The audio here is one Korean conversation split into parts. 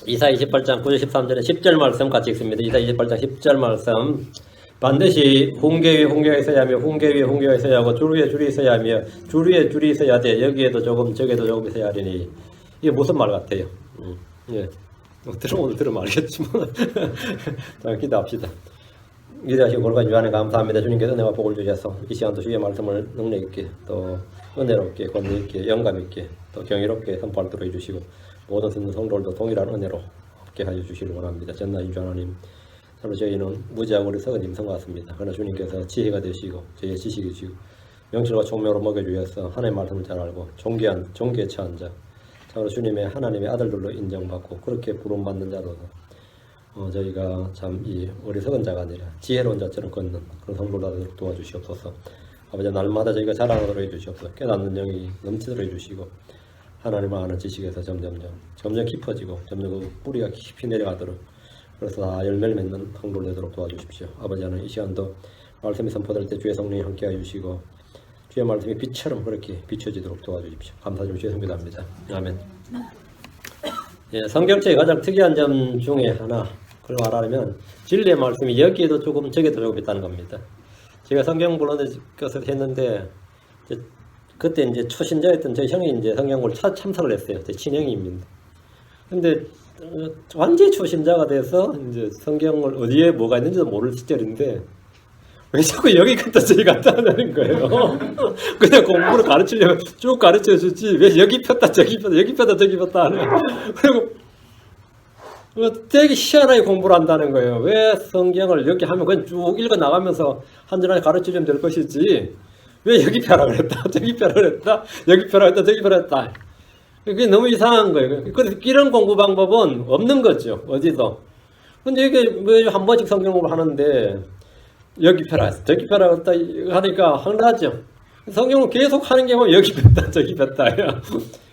이사 28장 9절 13절에 10절 말씀 같이 읽습니다. 이사 28장 10절 말씀. 반드시 훈계 위에 훈계가 있어야 하며 훈계 위에 훈계가 있어야 하고 줄 위에 줄이 있어야 하며 줄 위에 줄이 있어야 돼. 여기에도 조금 저기에도 조금 있어야 하리니. 이게 무슨 말 같아요? 예. 오늘 들으면 알겠지만 자, 기도합시다. 기도하시고 골반 주안에 감사합니다. 주님께서 내가 복을 주셔서 이 시간도 주의 말씀을 능력 있게 또 은혜롭게 권위 있게 영감 있게 또 경이롭게 선포하도록 해주시고 모든 듣는 성도들도 동일한 은혜로 얻게 하여 주시길 원합니다. 전나인 주 하나님, 참으로 저희는 무지하고 어리석은 짐승 같습니다. 그러나 주님께서 지혜가 되시고 저희의 지식이 주시고 명철과 총명으로 먹여주셔서 하나님의 말씀을 잘 알고 종교에 처한 자, 참으로 주님의 하나님의 아들들로 인정받고 그렇게 부름받는 자로서 저희가 참 이 어리석은 자가 아니라 지혜로운 자처럼 걷는 그런 성도들을 도와주시옵소서. 아버지, 날마다 저희가 자라도록 해주시옵소서. 깨닫는 영이 넘치도록 해주시고 하나님을 아는 지식에서 점점 깊어지고 점점 그 뿌리가 깊이 내려가도록, 그래서 다 열매를 맺는 성도를 되도록 도와주십시오. 아버지, 하나님 이 시간도 말씀이 선포될 때 주의 성령이 함께하여 주시고 주의 말씀이 빛처럼 그렇게 비춰지도록 도와주십시오. 감사드리며 주의 성기도합니다. 아멘. 예, 성경책의 가장 특이한 점 중에 하나, 그걸 말하면 진리의 말씀이 여기에도 조금 저기에도 조금 있다는 겁니다. 제가 성경 본론을 것을 했는데 그때 이제 초신자였던 저희 형이 이제 성경을 참석을 했어요. 제 친형입니다. 근데 완전히 초신자가 돼서 이제 성경을 어디에 뭐가 있는지도 모를 시절인데 왜 자꾸 여기 갔다 저기 갔다 하는 거예요. 그냥 공부를 가르치려면 쭉 가르쳐 주지 왜 여기 폈다 저기 폈다 여기 폈다 저기 폈다 하는. 그리고 되게 희한하게 공부를 한다는 거예요. 왜 성경을 여기 하면 그냥 쭉 읽어 나가면서 한 줄 하나 가르치면 될 것이지 왜 여기 펴라 그랬다 저기 펴라 그랬다 여기 펴라 그랬다 저기 펴라 그랬다. 그게 너무 이상한 거예요. 그래서 이런 공부 방법은 없는 거죠, 어디도. 근데 이게 왜 한 번씩 성경 공부를 하는데 여기 펴라 저기 펴라 그랬다 하니까 황당하죠. 성경을 계속 하는 게 보면 여기 폈다 저기 폈다.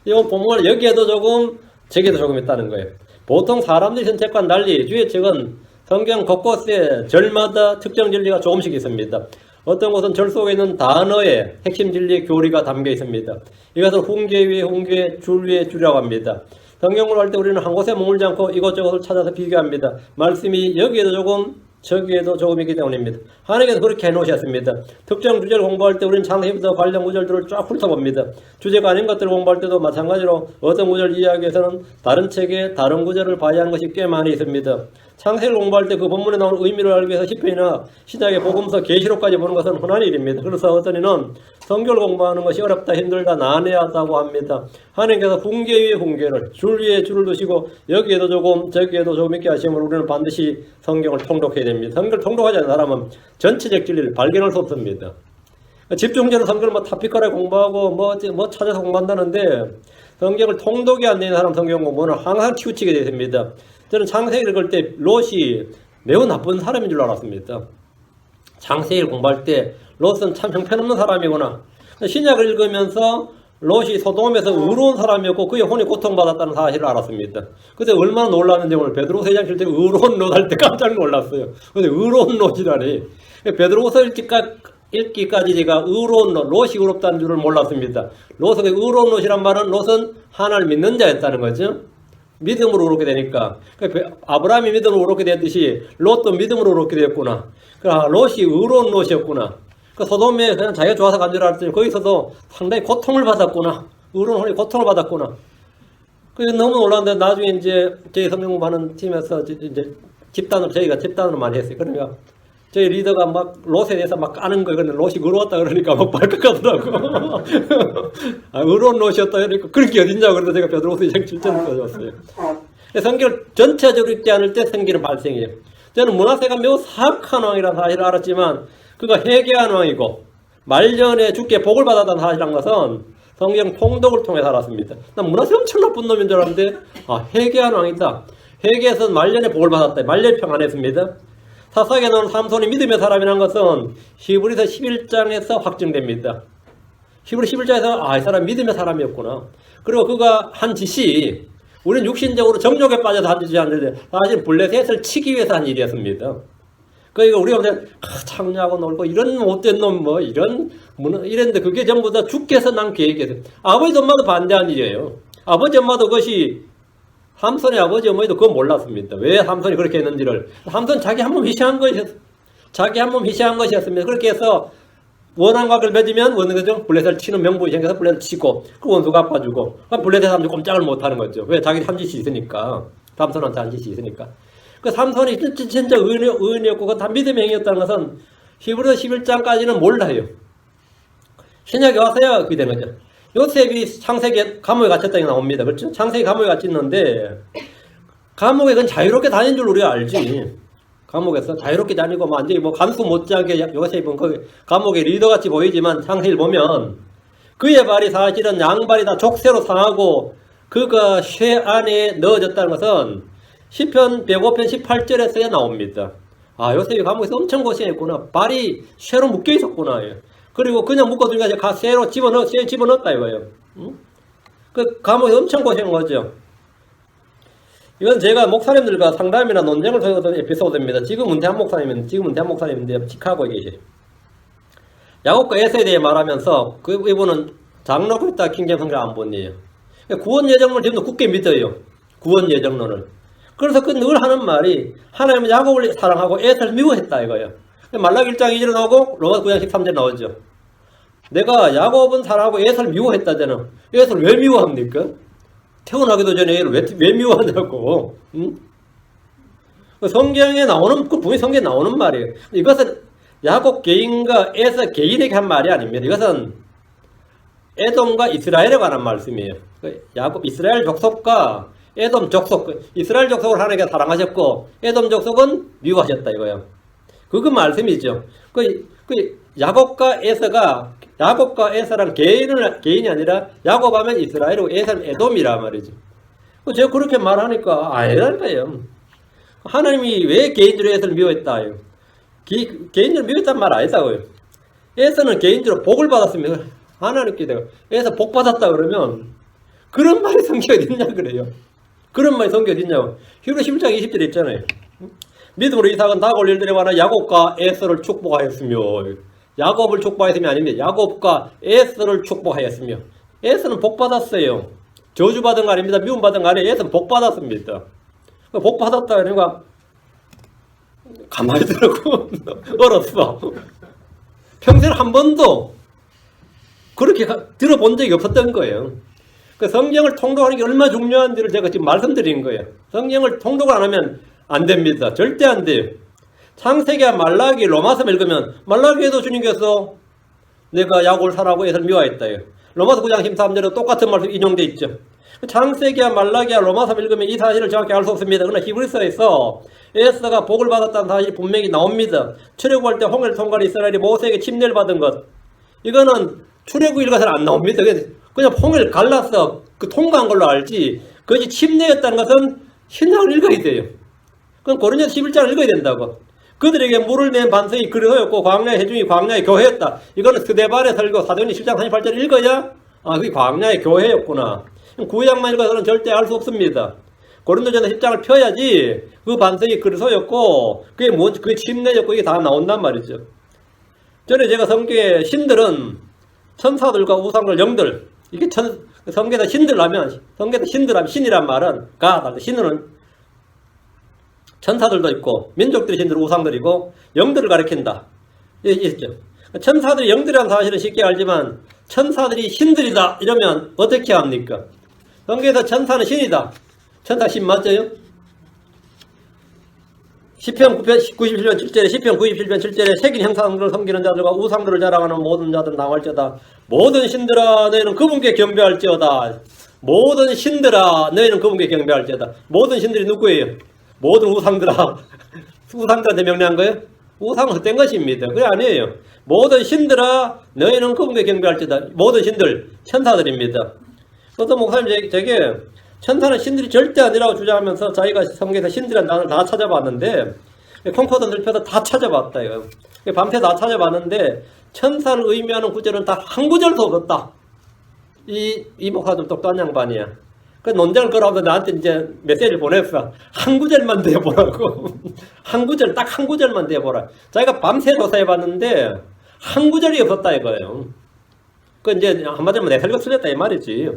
이건 보면 여기에도 조금 저기에도 조금 있다는 거예요. 보통 사람들이 선택과는 달리 주의 책은 성경 곳곳에 절마다 특정 진리가 조금씩 있습니다. 어떤 곳은 절 속에 있는 단어의 핵심 진리의 교리가 담겨 있습니다. 이것을 훈계 위에 훈계, 줄 위에 줄이라고 합니다. 성경을 할 때 우리는 한 곳에 머물지 않고 이것저것을 찾아서 비교합니다. 말씀이 여기에도 조금 저기에도 조금이기 때문입니다. 하나님께서 그렇게 해놓으셨습니다. 특정 주제를 공부할 때 우리는 창세기부터 관련 구절들을 쫙 훑어봅니다. 주제가 아닌 것들을 공부할 때도 마찬가지로 어떤 구절을 이해하기 위해서는 다른 책에 다른 구절을 봐야 하는 것이 꽤 많이 있습니다. 창세기를 공부할 때 그 본문에 나오는 의미를 알기 위해서 시편이나 시작의 복음서, 계시록까지 보는 것은 흔한 일입니다. 그래서 어떤 이는 성경을 공부하는 것이 어렵다, 힘들다, 난해하다고 합니다. 하나님께서 훈계 위에 훈계를, 줄 위에 줄을 두시고 여기에도 조금 저기에도 조금 있게 하시면 우리는 반드시 성경을 통독해야 됩니다. 성경을 통독하지 않는 사람은 전체적 진리를 발견할 수 없습니다. 집중적으로 성경을 타피컬하게 공부하고 뭐 찾아서 공부한다는데 성경을 통독이 안 되는 사람 성경 공부는 항상 치우치게 되어 있습니다. 저는 창세기를 읽을 때 롯이 매우 나쁜 사람인 줄 알았습니다. 창세기를 공부할 때 롯은 참 형편없는 사람이구나. 신약을 읽으면서 롯이 소돔에서 의로운 사람이었고 그의 혼이 고통받았다는 사실을 알았습니다. 그때 얼마나 놀랐는지 오늘 베드로서 2장 7절 의로운 롯 할 때 깜짝 놀랐어요. 근데 의로운 롯이라니. 베드로서 읽기까지 제가 의로운 롯이 의롭다는 줄을 몰랐습니다. 롯의 의로운 롯이란 말은 롯은 하나님을 믿는 자였다는 거죠. 믿음으로 의롭게 되니까. 아브라함이 믿음으로 의롭게 됐듯이 롯도 믿음으로 의롭게 됐구나. 롯이 의로운 롯이었구나. 소돔에 그냥 자기가 좋아서 간 줄 알았더니 거기서도 상당히 고통을 받았구나. 의로운 혼이 고통을 받았구나. 그래서 너무 놀랐는데 나중에 이제 저희 성경 공부하는 팀에서 이제 저희가 집단으로 많이 했어요. 그러니까 저희 리더가 막 롯에 대해서 막 까는 거예요. 근데 롯이 의로웠다 그러니까 막 발칵하더라고. 의로운 롯이었다 그러니까 그런 게 어딨냐고 그래서 제가 베드로서 2장 7절을 써줬어요. 성경을 전체적으로 읽지 않을 때 생기는 발생이에요. 저는 므낫세가 매우 사악한 왕이라는 사실을 알았지만 그가 회개한 왕이고 말년에 죽게 복을 받았다는 사실이란 것은 성경 통독을 통해 알았습니다. 난 므낫세 엄청 나쁜 놈인 줄 알았는데 회개한 왕이다. 회개해서 말년에 복을 받았다. 말년에 평안했습니다. 사사기에 나오는 삼손이 믿음의 사람이라는 것은 히브리서 11장에서 확증됩니다. 히브리 11장에서 이 사람 믿음의 사람이었구나. 그리고 그가 한 짓이 우리는 육신적으로 정욕에 빠져서 한 짓이 아닌데 사실 블레셋을 치기 위해서 한 일이었습니다. 그러니까 우리가 그냥 창녀하고 놀고 이런 못된 놈 이랬는데 그게 전부 다 주께서 난 계획이었어요. 아버지 엄마도 반대한 일이에요. 아버지 엄마도 그것이 삼손의 아버지 어머니도 그건 몰랐습니다. 왜 삼손이 그렇게 했는지를. 삼손 자기 한 몸 희생한 것이었습니다. 자기 한 몸 희생한 것이었습니다. 그렇게 해서 원한각을 맺으면 원그죠 블레셋을 치는 명분이 생겨서 블레셋을 치고 그 원수가 아파주고 블레셋 사람들이 꼼짝을 못하는 거죠. 왜? 자기 한 짓이 있으니까. 삼손한테 한 짓이 있으니까. 그 삼손이 진짜 의인이었고 그 다 믿음의 행위였다는 것은 히브리서 11장까지는 몰라요. 신약에 와서야 그게 되는 거죠. 요셉이 창세기 감옥에 갇혔다는 게 나옵니다. 그렇죠? 창세기 감옥에 갇혔는데 감옥에 그건 자유롭게 다닌 줄 우리가 알지. 감옥에서 자유롭게 다니고 완전히 간수 못지않게 요셉은 그 감옥의 리더같이 보이지만 창세기를 보면 그의 발이 사실은 양발이 다 족쇄로 상하고 그가 쇠 안에 넣어졌다는 것은 시편 105편 18절에서야 나옵니다. 아, 요셉이 감옥에서 엄청 고생했구나. 발이 쇠로 묶여 있었구나. 그리고 그냥 묶어두니까 쇠로 집어넣었다 이거예요. 그 감옥에서 엄청 고생한 거죠. 이건 제가 목사님들과 상담이나 논쟁을 벌였던 에피소드입니다. 지금 은퇴한 목사님인데 시카고에 계세요. 야곱과 에서에 대해 말하면서 그 이분은 장로고 있다 킹제임 성경 안 본이에요. 구원 예정론을 지금도 굳게 믿어요. 구원 예정론을. 그래서 그 늘 하는 말이 하나님은 야곱을 사랑하고 에서를 미워했다 이거예요. 말라기 1장 2절에 나오고 로마서 9장 13절에 나오죠. 내가 야곱은 사랑하고 에서를 미워했다잖아. 에서를 왜 미워합니까? 태어나기도 전에 얘를 왜 미워하냐고. 응? 성경에 나오는, 그 분명히 성경에 나오는 말이에요. 이것은 야곱 개인과 에서 개인에게 한 말이 아닙니다. 이것은 에돔과 이스라엘에 관한 말씀이에요. 야곱 이스라엘 족속과 에돔 족속, 이스라엘 족속을 하나님께 사랑하셨고 에돔 족속은 미워하셨다 이거예요. 그거 말씀이죠. 야곱과 에서랑 개인이 아니라 야곱하면 이스라엘이고 에서는 에돔이라 말이죠. 제가 그렇게 말하니까 아니라니까요. 하나님이 왜 개인적으로 에서를 미워했다. 개인적으로 미워했단 말 아니다고요. 에서는 개인적으로 복을 받았습니다. 하나님께 내가 에서 복 받았다 그러면 그런 말이 성경에 어딨냐 그래요. 그런 말이 성경에 어딨냐고. 히브리 11장 20절에 있잖아요. 믿음으로 이삭은 다골 일들에 관한 야곱과 에서를 축복하였으며, 야곱을 축복하였으며 아닙니다. 야곱과 에서를 축복하였으며, 에서는 복 받았어요. 저주 받은 거 아닙니다. 미움 받은 거 아니에요. 에서는 복 받았습니다. 복 받았다 그러니까 가만히 들었고 얼었어. 평생 한 번도 그렇게 들어본 적이 없었던 거예요. 그 성경을 통독하는 게 얼마나 중요한지를 제가 지금 말씀드린 거예요. 성경을 통독을 안 하면 안 됩니다. 절대 안 돼요. 창세기와 말라기, 로마서 읽으면 말라기에도 주님께서 내가 야곱을 사랑하고 에서를 미워했다요. 로마서 9장 13절에 똑같은 말씀 인용되어 있죠. 창세기와 말라기와 로마서 읽으면 이 사실을 정확히 알 수 없습니다. 그러나 히브리서에서 에서가 복을 받았다는 사실이 분명히 나옵니다. 출애굽할 때 홍해를 통과한 이스라엘이 모세에게 침례를 받은 것. 이거는 출애굽 읽어서는 안 나옵니다. 그냥 홍해를 갈라서 그 통과한 걸로 알지. 그것이 침례였다는 것은 신약을 읽어야 돼요. 그럼 고린도서 11장을 읽어야 된다고. 그들에게 물을 낸 반석이 그리스도였고 광야의 해중이 광야의 교회였다. 이거는 스데반의 설교 사도행전 10장 38절을 읽어야 그게 광야의 교회였구나. 구약만 읽어서는 절대 알 수 없습니다. 고린도전서 10장을 펴야지 그 반석이 그리스도였고 그게 침례였고 이게 다 나온단 말이죠. 전에 제가 성경에 신들은 천사들과 우상들 영들 이게 성경에다 신들 하면 신이란 말은 신은 천사들도 있고 민족들의 신들은 우상들이고 영들을 가리킨다. 있죠. 천사들이 영들이라는 사실은 쉽게 알지만 천사들이 신들이다 이러면 어떻게 합니까? 성경에서 천사는 신이다. 천사 신 맞아요? 시편 97편 7절에 시편 97편 7절에 새긴 형상들을 섬기는 자들과 우상들을 자랑하는 모든 자들은 당할지어다. 모든 신들아 너희는 그분께 경배할지어다. 모든 신들아 너희는 그분께 경배할지어다. 모든 신들이 누구예요? 모든 우상들아. 우상들한테 명령한 거예요? 우상은 헛된 것입니다. 그게 아니에요. 모든 신들아 너희는 그분께 경배할지어다. 모든 신들 천사들입니다. 어떤 목사님 제게 천사는 신들이 절대 아니라고 주장하면서 자기가 성경에서 신들이라는 단어를 다 찾아봤는데 콩코드 넓혀서 다 찾아봤다. 이거. 밤새 다 찾아봤는데 천사를 의미하는 구절은 다 한 구절도 없었다. 이 목사 좀 똑똑한 양반이야. 그 논쟁을 걸어오면서 나한테 이제 메시지를 보냈어. 한 구절만 대보라고. 한 구절, 딱 한 구절만 대보라. 자기가 밤새 조사해봤는데 한 구절이 없었다 이거예요. 그 이제 한마디로 내 설교 틀렸다 이 말이지.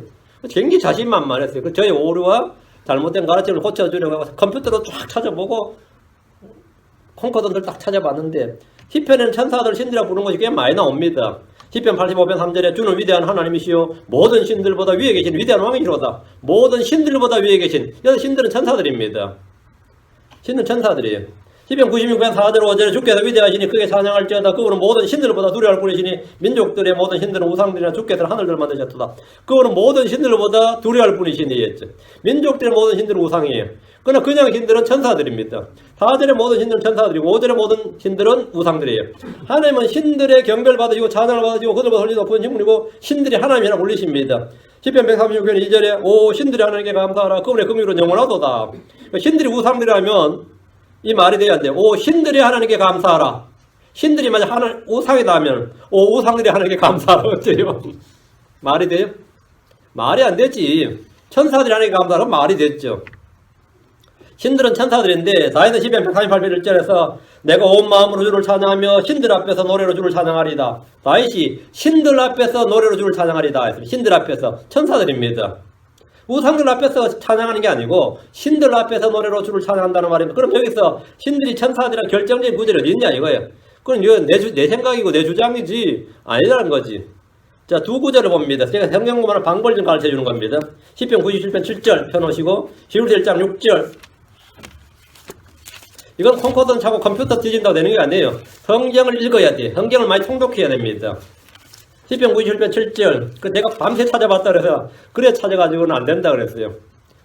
굉장히 자신만만했어요. 저의 오류와 잘못된 가르침을 고쳐주려고 하고 컴퓨터로 쫙 찾아보고 콩코드들 딱 찾아봤는데 시편에는 천사들 신들이라고 부르는 것이 꽤 많이 나옵니다. 시편 85편 3절에 주는 위대한 하나님이시요 모든 신들보다 위에 계신 위대한 왕이시로다. 모든 신들보다 위에 계신, 여기 신들은 천사들입니다. 신은 천사들이에요. 시편 96편 4절 5절에 주께서 위대하시니 크게 찬양할지어다. 그분은 모든 신들보다 두려워할 뿐이시니 민족들의 모든 신들은 우상들이나 주께서 하늘을 만드셨도다. 그분은 모든 신들보다 두려워할 뿐이시니 했죠. 민족들의 모든 신들은 우상이에요. 그러나 그냥 신들은 천사들입니다. 4절의 모든 신들은 천사들이고 5절의 모든 신들은 우상들이에요. 하나님은 신들의 경배를 받으시고 찬양을 받으시고 그들보다 홀리 높은 신분이고 신들이 하나님이라 불리십니다. 시편 136편 2절에 오 신들이 하나님께 감사하라. 그분의 긍휼은 영원하도다. 신들이 우상들이라면 이 말이 돼야 돼. 오 신들이 하나님께 감사하라. 신들이 만약 우상이다 하면 오 우상들이 하나님께 감사하라. 어때요? 말이 돼요? 말이 안 되지. 천사들이 하나님께 감사하라 말이 됐죠. 신들은 천사들인데 다윗은 시편 138편 1절에서 내가 온 마음으로 주를 찬양하며 신들 앞에서 노래로 주를 찬양하리다. 다윗이 신들 앞에서 노래로 주를 찬양하리다 했습니다. 신들 앞에서 천사들입니다. 우상들 앞에서 찬양하는 게 아니고 신들 앞에서 노래로 주를 찬양한다는 말입니다. 그럼 여기서 신들이 천사들이랑 결정적인 구절이 어디 있냐 이거예요. 그건 이거 내 생각이고 내 주장이지 아니라는 거지. 자, 두 구절을 봅니다. 제가 성경 보면 방법을 좀 가르쳐 주는 겁니다. 시편 97편 7절 펴놓으시고 히브리서 1장 6절. 이건 콩코드는 차고 컴퓨터 뒤진다고 되는 게 아니에요. 성경을 읽어야 돼. 성경을 많이 통독해야 됩니다. 시편 97편 7절. 내가 밤새 찾아봤다 그래서 그래 찾아가지고는 안 된다 그랬어요.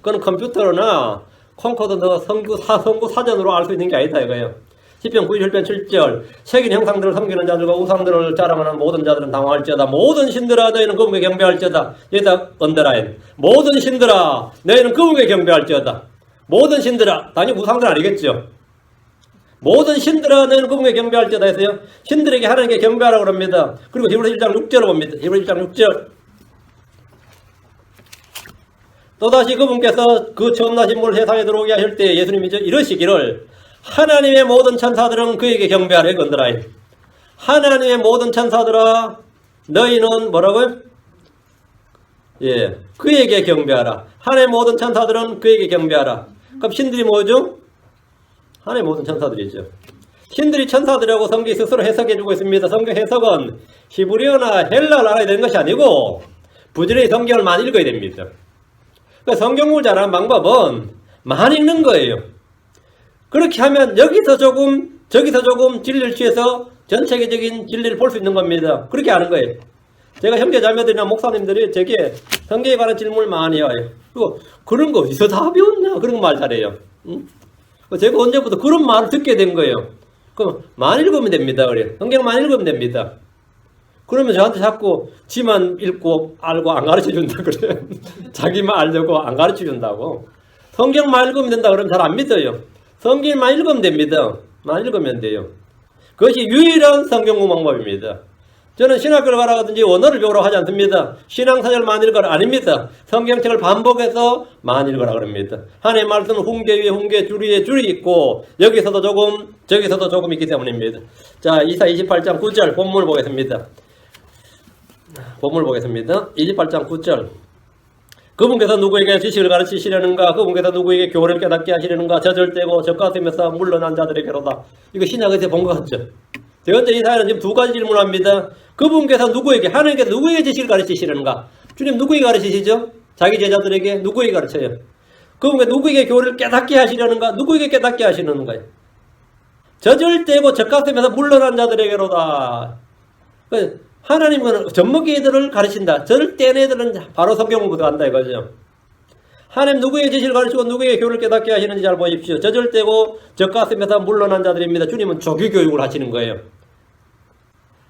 그건 컴퓨터나 콩코드 성구 사전으로 알 수 있는 게 아니다 이거예요. 시편 97편 7절. 색인 형상들을 섬기는 자들과 우상들을 자랑하는 모든 자들은 당황할지어다. 모든 신들아 너희는 그분께 경배할지어다. 여기다 언더라인. 모든 신들아 너희는 그분께 경배할지어다. 모든 신들아. 당연히 우상들 아니겠죠. 모든 신들아 너희는 그분께 경배할지어다 했어요. 신들에게 하나님께 경배하라고 그럽니다. 그리고 히브리서 1장 6절을 봅니다. 히브리서 1장 6절. 또다시 그분께서 그 처음 나신 물 세상에 들어오게 하실 때 예수님이 이러시기를 하나님의 모든 천사들은 그에게 경배하라. 건드라이. 하나님의 모든 천사들아 너희는 뭐라고요? 예, 그에게 경배하라. 하나님의 모든 천사들은 그에게 경배하라. 그럼 신들이 뭐죠? 하나님의 모든 천사들이죠. 신들이 천사들이라고 성경이 스스로 해석해주고 있습니다. 성경 해석은 히브리어나 헬라를 알아야 되는 것이 아니고 부지런히 성경을 많이 읽어야 됩니다. 그러니까 성경을 잘하는 방법은 많이 읽는 거예요. 그렇게 하면 여기서 조금 저기서 조금 진리를 취해서 전체적인 진리를 볼 수 있는 겁니다. 그렇게 하는 거예요. 제가 형제 자매들이나 목사님들이 제게 성경에 관한 질문을 많이 해요. 그리고 그런 거 어디서 다 배웠냐 그런 말 잘해요. 응? 제가 언제부터 그런 말을 듣게 된 거예요. 그럼 많이 읽으면 됩니다. 그래. 성경 많이 읽으면 됩니다. 그러면 저한테 자꾸 지만 읽고 알고 안 가르쳐 준다 그래. 자기만 알려고 안 가르쳐 준다고. 성경만 읽으면 된다 그러면 잘 안 믿어요. 성경만 읽으면 됩니다. 많이 읽으면 돼요. 그것이 유일한 성경 공부 방법입니다. 저는 신학교를 가라든지 원어를 배우라고 하지 않습니다. 신앙사절 많이 읽어라 아닙니다. 성경책을 반복해서 많이 읽어라 그럽니다. 하나님의 말씀은 훈계 위에 훈계, 줄 위에 줄이 있고 여기서도 조금 저기서도 조금 있기 때문입니다. 자, 이사 28장 9절 본문을 보겠습니다. 28장 9절. 그분께서 누구에게 지식을 가르치시려는가? 그분께서 누구에게 교훈을 깨닫게 하시려는가? 저절대고 젖가슴에서 물러난 자들에게로다. 이거 신약에서 본 것 같죠? 대언자 이사야는 지금 두 가지 질문합니다. 그분께서 누구에게, 하나님께서 누구에게 지식을 가르치시려는가? 주님 누구에게 가르치시죠? 자기 제자들에게 누구에게 가르쳐요? 그분께서 누구에게 교훈을 깨닫게 하시려는가? 누구에게 깨닫게 하시는가요? 저절대고 젖가슴에서 물러난 자들에게로다. 하나님은 젖먹이들을 가르친다. 저를 뗀 애들은 바로 성경 공부도 한다 이거죠. 하나님 누구에게 지식을 가르치고 누구에게 교훈을 깨닫게 하시는지 잘 보십시오. 저절대고 젖가슴에서 물러난 자들입니다. 주님은 조기교육을 하시는 거예요.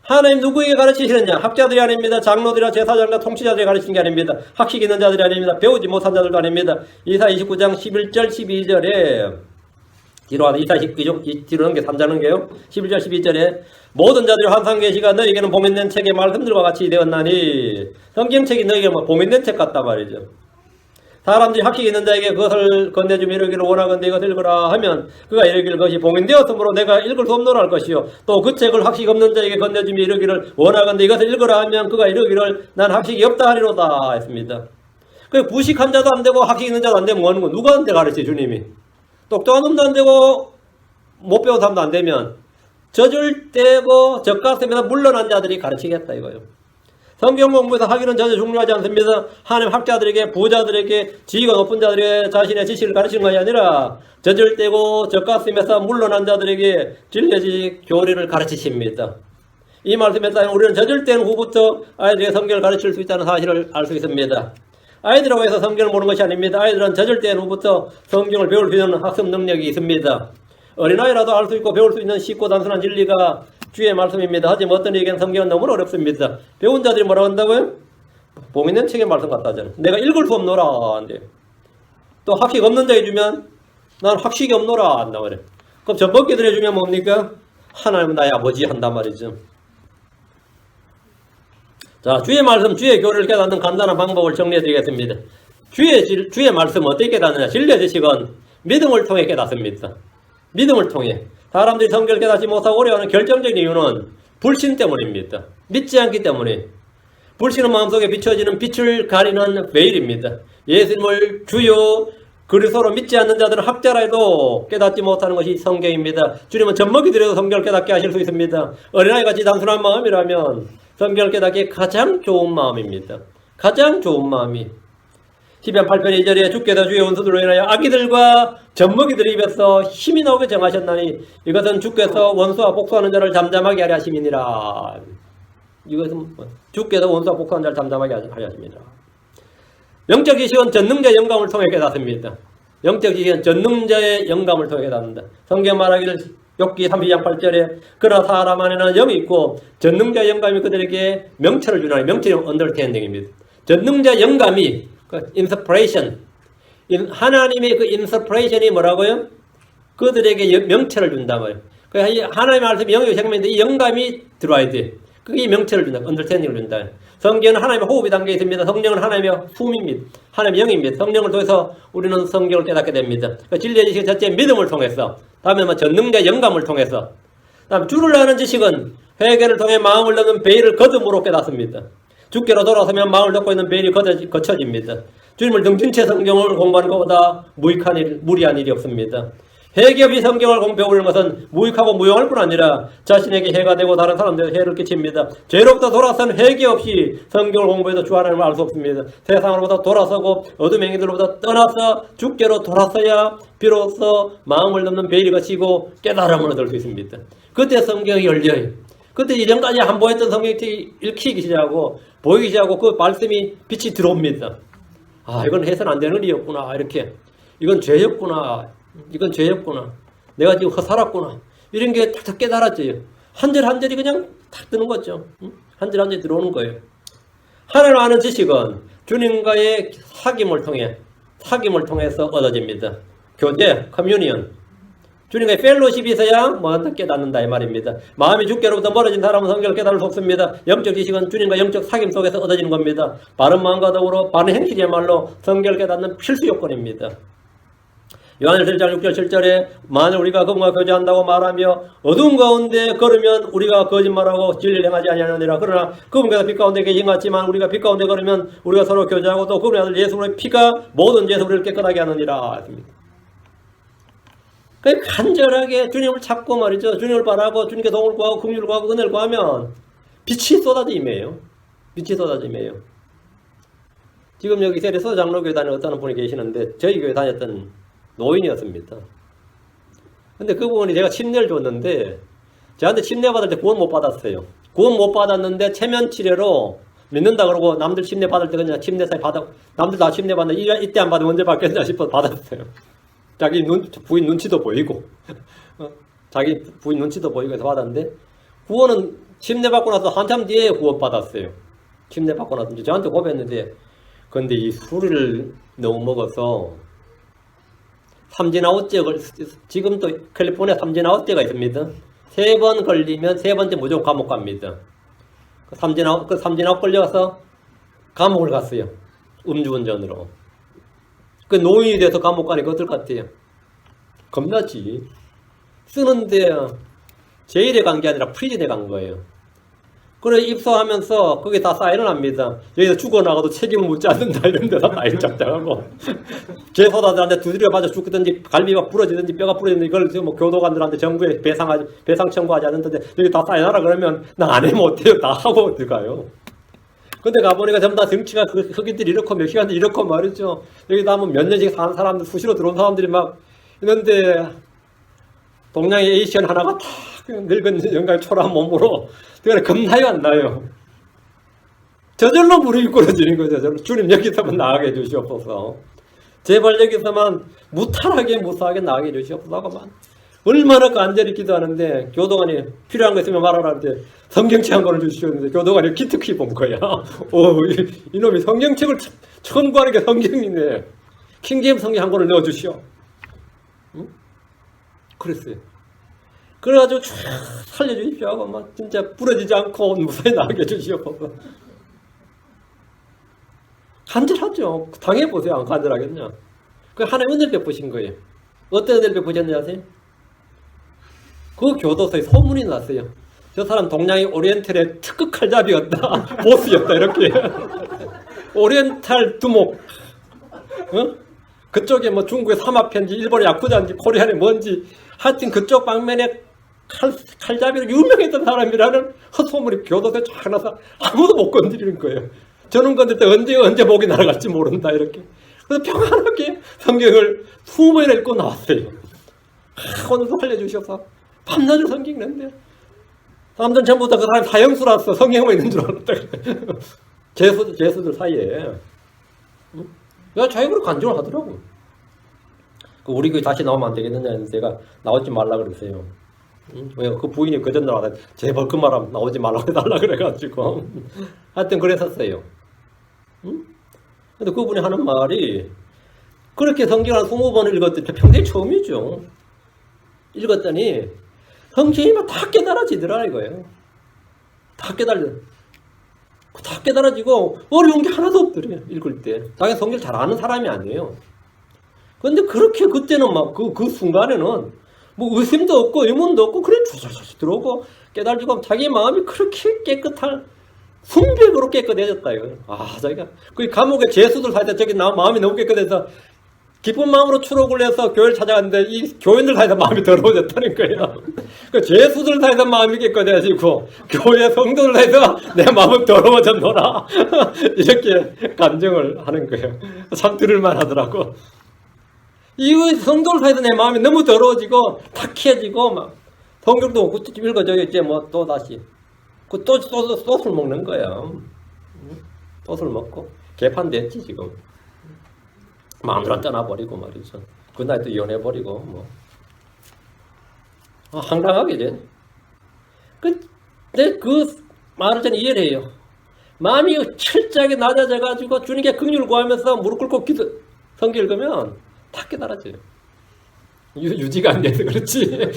하나님 누구에게 가르치시느냐? 학자들이 아닙니다. 장로들이나 제사장과 통치자들이 가르치는 게 아닙니다. 학식 있는 자들이 아닙니다. 배우지 못한 자들도 아닙니다. 이사 29장 11절 12절에 뒤로 하는 242쪽 뒤로 넘겨 3장 넘겨요. 11절 12절에 모든 자들이 환상 계시가 너희에게는 봉인된 책의 말씀들과 같이 되었나니 성경책이 너희에게 봉인된 책 같단 말이죠. 사람들이 학식이 있는 자에게 그것을 건네주며 이르기를 원하건대 이것을 읽으라 하면 그가 이르기를 그것이 봉인되었으므로 내가 읽을 수 없노라 할 것이요 또 그 책을 학식 없는 자에게 건네주며 이르기를 원하건대 이것을 읽으라 하면 그가 이르기를 난 학식이 없다 하리로다 했습니다. 그 부식한 자도 안 되고 학식 있는 자도 안 되면 뭐하는 거? 누구한테 가르쳐 주님이? 똑똑한 놈도 안 되고 못 배운 사람도 안 되면 젖을 떼고 젖가슴에서 물러난 자들이 가르치겠다 이거예요. 성경 공부에서 학위는 전혀 중요하지 않습니다. 하나님 학자들에게, 부자들에게, 지위가 높은 자들에게 자신의 지식을 가르치는 것이 아니라 젖을 떼고 젖가슴에서 물러난 자들에게 진리의 지식, 교리를 가르치십니다. 이 말씀에 따르면 우리는 젖을 뗀 후부터 아이들에게 성경을 가르칠 수 있다는 사실을 알 수 있습니다. 아이들하고 해서 성경을 보는 것이 아닙니다. 아이들은 젖을 뗀 후부터 성경을 배울 수 있는 학습 능력이 있습니다. 어린아이라도 알 수 있고 배울 수 있는 쉽고 단순한 진리가 주의 말씀입니다. 하지만 어떤 이에게는 성경은 너무 어렵습니다. 배운 자들이 뭐라고 한다고요? 복 있는 책의 말씀 같다 하잖아요. 내가 읽을 수 없노라 한대. 또 학식 없는 자에 주면 난 학식이 없노라 한다 그래. 그럼 젖먹기들 해주면 뭡니까? 하나님은 나의 아버지 한단 말이죠. 자, 주의 말씀, 주의 교리를 깨닫는 간단한 방법을 정리해 드리겠습니다. 주의 말씀 어떻게 깨닫느냐? 진리의 지식은 믿음을 통해 깨닫습니다. 믿음을 통해. 사람들이 성경을 깨닫지 못하고 어려워하는 결정적인 이유는 불신 때문입니다. 믿지 않기 때문에. 불신은 마음속에 비춰지는 빛을 가리는 베일입니다. 예수님을 주요 그리스도로 믿지 않는 자들은 학자라 해도 깨닫지 못하는 것이 성경입니다. 주님은 젖먹이들에도 성경을 깨닫게 하실 수 있습니다. 어린아이같이 단순한 마음이라면 성경을 깨닫기 가장 좋은 마음입니다. 가장 좋은 마음이. 시편 8편 2절에 주께서 주의 원수들로 인하여 아기들과 젖먹이들의 입에서 힘이 나오게 정하셨나니 이것은 주께서 원수와 복수하는 자를 잠잠하게 하려 하심이니라. 이것은 주께서 원수와 복수하는 자를 잠잠하게 하려 하심이니라. 영적 지식은 전능자의 영감을 통해 깨닫습니다. 영적 지식은 전능자의 영감을 통해 깨닫는다. 성경 말하기를 욥기 32장 8절에 그러나 사람 안에는 영이 있고 전능자의 영감이 그들에게 명철을 주나니 명철이 언더스탠딩입니다. 전능자의 영감이 그 인스피레이션, 하나님의 그 인스피레이션이 뭐라고요? 그들에게 명철을 준다 말이에요. 하나님의 말씀이 영이 생명인데 이 영감이 들어와야 돼. 그게 명철을 준다. 언더스탠딩을 준다. 성경은 하나님의 호흡이 담겨 있습니다. 성령은 하나님의 숨입니다. 하나님의 영입니다. 성령을 통해서 우리는 성경을 깨닫게 됩니다. 진리의 지식은 첫째 믿음을 통해서, 다음에 전능자의 영감을 통해서, 다음 주를 아는 지식은 회개를 통해 마음을 넣는 베일을 거듭으로 깨닫습니다. 주께로 돌아서면 마음을 넣고 있는 베일이 거쳐집니다. 주님을 등진 채 성경을 공부하는 것보다 무리한 일이 없습니다. 회개 없이 성경을 배우는 것은 무익하고 무용할 뿐 아니라 자신에게 해가 되고 다른 사람들에게 해를 끼칩니다. 죄로부터 돌아선 회개 없이 성경을 공부해도 주 하나님을 알 수 없습니다. 세상으로부터 돌아서고 어둠 행위들로부터 떠나서 주께로 돌아서야 비로소 마음을 넘는 베일이 거치고 깨달음을 얻을 수 있습니다. 그때 성경이 열려요. 그때 이전까지 안 보였던 성경이 읽히기 시작하고 보이기 시작하고 그 말씀이 빛이 들어옵니다. 아, 이건 해서는 안 되는 일이었구나. 이렇게. 이건 죄였구나. 이건 죄였구나. 내가 지금 살았구나. 이런 게 탁탁 깨달았죠. 한 절 한 절이 그냥 탁 뜨는 거죠. 한 절 한 절이 들어오는 거예요. 하나님을 아는 지식은 주님과의 사귐을 통해서 얻어집니다. 교제, 커뮤니언. 주님과의 펠로십이 있어야 뭐한테 깨닫는다 이 말입니다. 마음이 주께로부터 멀어진 사람은 성경을 깨달을 수 없습니다. 영적 지식은 주님과 영적 사귐 속에서 얻어지는 겁니다. 바른 마음과 더불어 바른 행실이야말로 성경을 깨닫는 필수 요건입니다. 요한일서 1장 6절 7절에 만일 우리가 그분과 교제한다고 말하며 어두운 가운데 걸으면 우리가 거짓말하고 진리를 행하지 아니하느니라. 그러나 그분께서 빛 가운데 계신 것 같지만 우리가 빛 가운데 걸으면 우리가 서로 교제하고 또 그분의 아들 예수 그리스도의 피가 모든 죄에서 우리를 깨끗하게 하느니라. 간절하게 주님을 찾고 말이죠. 주님을 바라고 주님께 도움을 구하고 긍휼을 구하고 은혜를 구하면 빛이 쏟아짐이에요. 빛이 쏟아짐이에요. 지금 여기 세례소 장로교회 다니는 어떤 분이 계시는데 저희 교회 다녔던 노인이었습니다. 근데 그분이 제가 침례를 줬는데 저한테 침례 받을 때 구원 못 받았어요. 구원 못 받았는데 체면 치료로 믿는다 그러고 남들 침례 받을 때 그냥 침례사에 남들 다 침례 받는데 이때 안 받으면 언제 받겠냐 싶어서 받았어요. 자기 부인 눈치도 보이고 자기 부인 눈치도 보이고 해서 받았는데 구원은 침례 받고 나서 한참 뒤에 구원 받았어요. 침례 받고 나서 저한테 고백했는데 근데 이 술을 너무 먹어서 삼진아웃죄를 지금도 캘리포니아 삼진아웃죄가 있습니다. 3번 걸리면 3번째 무조건 감옥 갑니다. 삼진아웃 걸려서 감옥을 갔어요. 음주운전으로. 그 노인이 돼서 감옥 가니까 어떨 것 같아요? 겁나지. 쓰는데 제일에 간 게 아니라 프리즌에 간 거예요. 그래 입소하면서 거기 다 사인을 합니다. 여기서 죽어나가도 책임을 묻지 않는다 이런 데다 사인 짝짝하고 개소다들한테 두드려 맞아 죽든지 갈비가 부러지든지 뼈가 부러지든지 이걸 뭐 교도관들한테 정부에 배상 청구하지 않는데 여기 다 사인하라 그러면 나 안 해 못해요. 다 하고 들어가요. 근데 가보니까 전부 다 정치가 흑인들이 이렇고 멕시칸들이 이렇고 말이죠. 여기다 하면 몇 년씩 사는 사람들 수시로 들어온 사람들이 막 있는데 동양의 에이시안 하나가 탁 늙은 영광 초라한 몸으로 그래 겁나요 안 나요? 저절로 무릎이 꿇어지는 거죠. 저절로. 주님 여기서만 나가게 해주시옵소서. 제발 여기서만 무탈하게 무사하게 나가게 해주시옵소서 하고만 얼마나 간절히 기도하는데 교도관이 필요한 거 있으면 말하라는데 성경책 한 권을 주시었는데 교도관이 기특히 본 거야. 이놈이 성경책을 청구하는 게 성경이네. 킹제임스 성경 한 권을 넣어주시오. 응? 그랬어요. 그래가지고 쫙 살려주십시오 하고 막 진짜 부러지지 않고 무사히 나가게 해주시옵소서. 간절하죠. 당해보세요. 안 간절하겠냐. 그 하나님 은혜를 베푸신 거예요. 어떤 은혜를 베푸셨는지 아세요? 그 교도소에 소문이 났어요. 저 사람 동양의 오리엔탈의 특급 칼잡이였다. 보스였다 이렇게. 오리엔탈 두목. 어? 그쪽에 뭐 중국의 사마편지, 일본의 야쿠자인지, 코리안의 뭔지 하여튼 그쪽 방면에 칼잡이로 유명했던 사람이라는 헛소문이 교도소에 쫙 나서 아무도 못 건드리는 거예요. 저는 건들 때 언제 목이 날아갈지 모른다 이렇게. 그래서 평안하게 성경을 20번이나 읽고 나왔어요. 오늘도 살려주셔서 밤낮을 성경 읽는데 사람들은 전부 다 그 사람 사형수라서 성경만 있는 줄 알았다. 제수들 사이에. 야, 자기가 간증을 하더라고. 우리 교회 다시 나오면 안 되겠느냐 해서 제가 나오지 말라 그랬어요. 왜 그 부인이 그 전날 와서 제발 그 말하면 나오지 말라고 해달라 그래가지고 하여튼 그랬었어요. 근데 그분이 하는 말이 그렇게 성경을 20번 읽었더니 평생 처음이죠. 읽었더니 성경이 막 다 깨달아지더라 이거예요. 다 깨달아지고 어려운 게 하나도 없더래요. 읽을 때. 자기 성경 잘 아는 사람이 아니에요. 근데 그렇게 그때는 막 그 순간에는 뭐 의심도 없고 의문도 없고 그래 쫙쫙 들어오고 깨달지고 자기 마음이 그렇게 깨끗한 순백으로 깨끗해졌다 이거. 자기가 그 감옥에 죄수들 살 때 저기 나 마음이 너무 깨끗해서 기쁜 마음으로 추록을 해서 교회를 찾아갔는데 이 교인들 사이에서 마음이 더러워졌다는 거예요. 그 죄수들 사이에서 마음이 깨끗해지고 교회 성도들 사이에서 내 마음은 더러워졌노라 이렇게 감정을 하는 거예요. 참 들을만 하더라고. 이 성도들 사이에서 내 마음이 너무 더러워지고 탁해지고 막 성경도 읽어져 있지 뭐 또 다시 또 술 먹는 거야. 또 술 먹고 개판됐지 지금. 마음대로 떠나버리고 말이죠. 그 나이 또 이혼해버리고 뭐 황당하게 돼. 근데 그 말을 저는 이해를 해요. 마음이 철저하게 낮아져가지고 주님께 긍휼을 구하면서 무릎 꿇고 성경 읽으면 다 깨달아져요. 유지가 안 돼서 그렇지.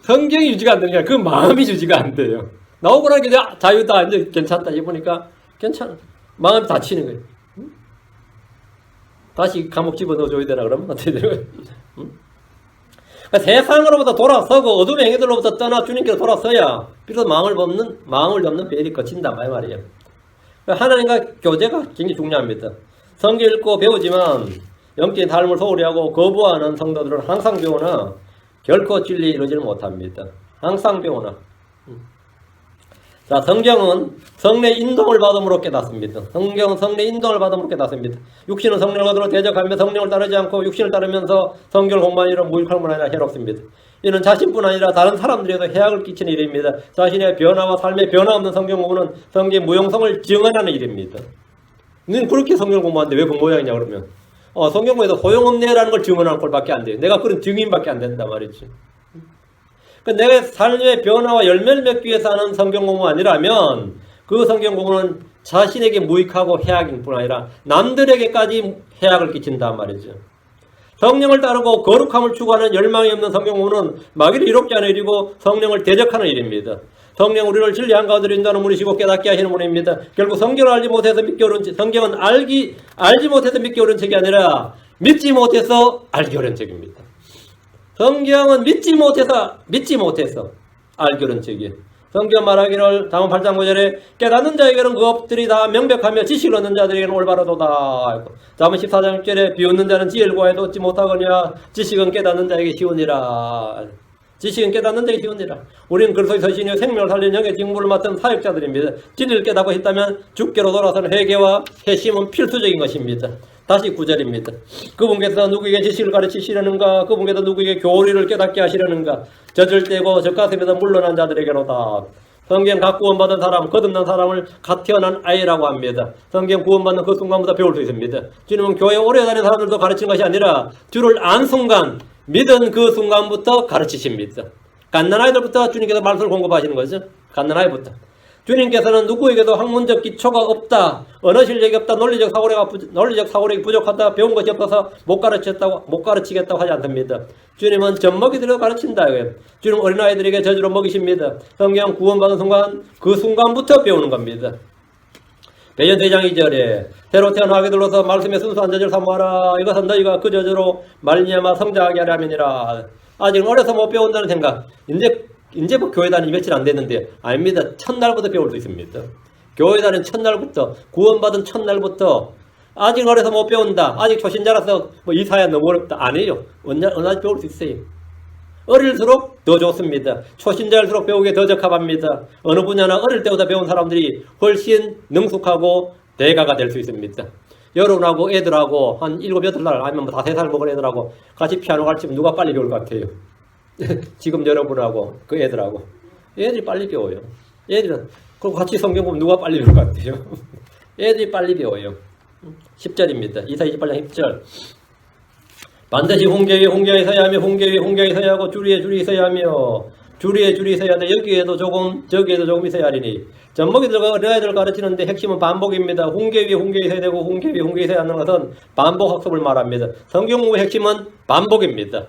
성경이 유지가 안 되니까 그 마음이 유지가 안 돼요. 나오고 나니까 자유다 이제 괜찮다 해보니까 괜찮아. 마음이 다치는 거예요. 다시 감옥 집어넣어줘야 되나 그러면 어떻게 되는 거예요? 그러니까 세상으로부터 돌아서고 어둠의 행위들로부터 떠나 주님께로 돌아서야 비로소 마음을 접는 베일이 거친다 말이에요. 그러니까 하나님과 교제가 굉장히 중요합니다. 성경 읽고 배우지만 영적인 삶을 소홀히 하고 거부하는 성도들은 항상 배우나 결코 진리에 이르지는 못합니다. 항상 배우나. 자, 성경은 성령의 인도를 받음으로 깨닫습니다. 성경은 성령의 인도를 받음으로 깨닫습니다. 육신은 성령을 받으러 대적하며 성령을 따르지 않고 육신을 따르면서 성경을 공부하니라 무익할 뿐 아니라 해롭습니다. 이는 자신뿐 아니라 다른 사람들에도 해악을 끼치는 일입니다. 자신의 변화와 삶의 변화 없는 성경 공부는 성경의 무용성을 증언하는 일입니다. 너는 그렇게 성경 공부하는데 왜 그 모양이냐 그러면 성경 공부에서 소용없네라는 걸 증언하는 꼴밖에 안 돼요. 내가 그런 증인밖에 안 된단 말이지. 내 삶의 변화와 열매를 맺기 위해서 하는 성경 공부가 아니라면 그 성경 공부는 자신에게 무익하고 해악일 뿐 아니라 남들에게까지 해악을 끼친단 말이죠. 성령을 따르고 거룩함을 추구하는 열망이 없는 성경 공부는 마귀를 이롭게 하는 일이고 성령을 대적하는 일입니다. 성령 우리를 진리 한가운데로 인도하는 분이시고 깨닫게 하시는 분입니다. 결국 성경을 알지 못해서 믿기 어려운 책, 성경은 알지 못해서 믿기 어려운 책이 아니라 믿지 못해서 알기 어려운 책입니다. 성경은 믿지 못해서 알기 어려운 책이에요. 성경 말하기를 잠언 8장 9절에 깨닫는 자에게는 그 업들이 다 명백하며 지식을 얻는 자들에게는 올바르도다. 잠언 14장 6절에 비웃는 자는 지혜를 구하여도 얻지 못하거니와 지식은 깨닫는 자에게 쉬우니라. 지식은 깨닫는 자에게 쉬우니라. 우리는 그리스도의 서신이요 생명을 살리는 영의 직무를 맡은 사역자들입니다. 진리를 깨닫고 있다면 주께로 돌아서는 회개와 회심은 필수적인 것입니다. 다시 9절입니다. 그분께서 누구에게 지식을 가르치시려는가? 그분께서 누구에게 교리를 깨닫게 하시려는가? 젖을 떼고 젖가슴에서 물러난 자들에게로다. 성경 각 구원받은 사람, 거듭난 사람을 갓 태어난 아이라고 합니다. 성경 구원받는 그 순간부터 배울 수 있습니다. 주님은 교회 오래 다닌 사람들도 가르치는 것이 아니라 주를 안 순간, 믿은 그 순간부터 가르치십니다. 갓난아이들부터 주님께서 말씀을 공급하시는 거죠. 갓난아이부터. 주님께서는 누구에게도 학문적 기초가 없다, 언어 실력이 없다, 논리적 사고력이 부족하다, 배운 것이 없어서 못 가르치겠다고 하지 않습니다. 주님은 젖먹이들도 가르친다. 주님 어린아이들에게 저주로 먹이십니다. 성경 구원받은 순간, 그 순간부터 배우는 겁니다. 베전 3장 2절에 새로 태어난 아기들로서 말씀의 순수한 저주를 사모하라. 이것은 너희가 그 저주로 말미암아 성장하게 하려 함이니라. 아직 어려서 못 배운다는 생각. 이제 뭐 교회 다니 며칠 안 됐는데 아닙니다. 첫날부터 배울 수 있습니다. 교회 다닌 첫날부터, 구원받은 첫날부터 아직 어려서 못 배운다, 아직 초신자라서 뭐 이사야 너무 어렵다, 아니에요. 언제든지 배울 수 있어요. 어릴수록 더 좋습니다. 초신자일수록 배우기에 더 적합합니다. 어느 분야나 어릴 때보다 배운 사람들이 훨씬 능숙하고 대가가 될 수 있습니다. 여러분하고 애들하고 한 7, 8살 아니면 뭐 5, 3살 먹은 애들하고 같이 피아노 가르치면 누가 빨리 배울 것 같아요? 지금 여러분하고 그 애들하고. 애들이 빨리 배워요. 애들은 그리고 같이 성경 보면 누가 빨리 배울 것 같아요? 애들이 빨리 배워요. 10절입니다. 이사 28장 10절. 반드시 홍계 위에 홍계가 있어야 하며 홍계 위에 홍계가 있어야 하고 줄 위에 줄이 있어야 하며 줄 위에 줄이 있어야 하는데 여기에도 조금 저기에도 조금 있어야 하리니. 젖먹이들과 어린아이들을 가르치는데 핵심은 반복입니다. 홍계 위에 홍계 있어야 되고 홍계 위에 홍계 있어야 하는 것은 반복 학습을 말합니다. 성경 공부의 핵심은 반복입니다.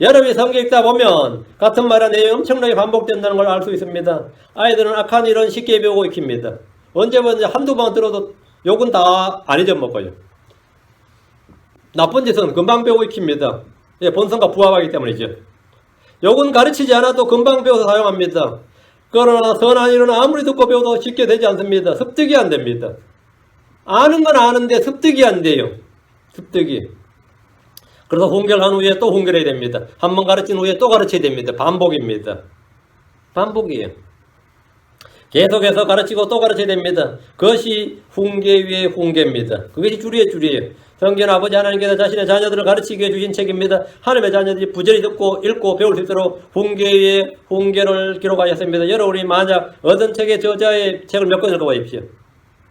여러분이 성경 읽다 보면 같은 말의 내용이 엄청나게 반복된다는 걸 알 수 있습니다. 아이들은 악한 일은 쉽게 배우고 익힙니다. 언제 한두 번 들어도 욕은 다 안 잊어먹어요. 나쁜 짓은 금방 배우고 익힙니다. 예, 본성과 부합하기 때문이죠. 욕은 가르치지 않아도 금방 배워서 사용합니다. 그러나 선한 일은 아무리 듣고 배워도 쉽게 되지 않습니다. 습득이 안 됩니다. 아는 건 아는데 습득이 안 돼요. 습득이. 그래서 혼결한 후에 또 혼결해야 됩니다. 한 번 가르친 후에 또 가르쳐야 됩니다. 반복입니다. 반복이에요. 계속해서 가르치고 또 가르쳐야 됩니다. 그것이 훈계 위의 훈계입니다. 그것이 줄이의 줄이에요. 성경 아버지 하나님께서 자신의 자녀들을 가르치기 위해 주신 책입니다. 하나님의 자녀들이 부지런히 듣고 읽고 배울 수 있도록 훈계 위의 훈계를 기록하셨습니다. 여러분이 만약 어떤 책의 저자의 책을 몇 권 읽어보십시오.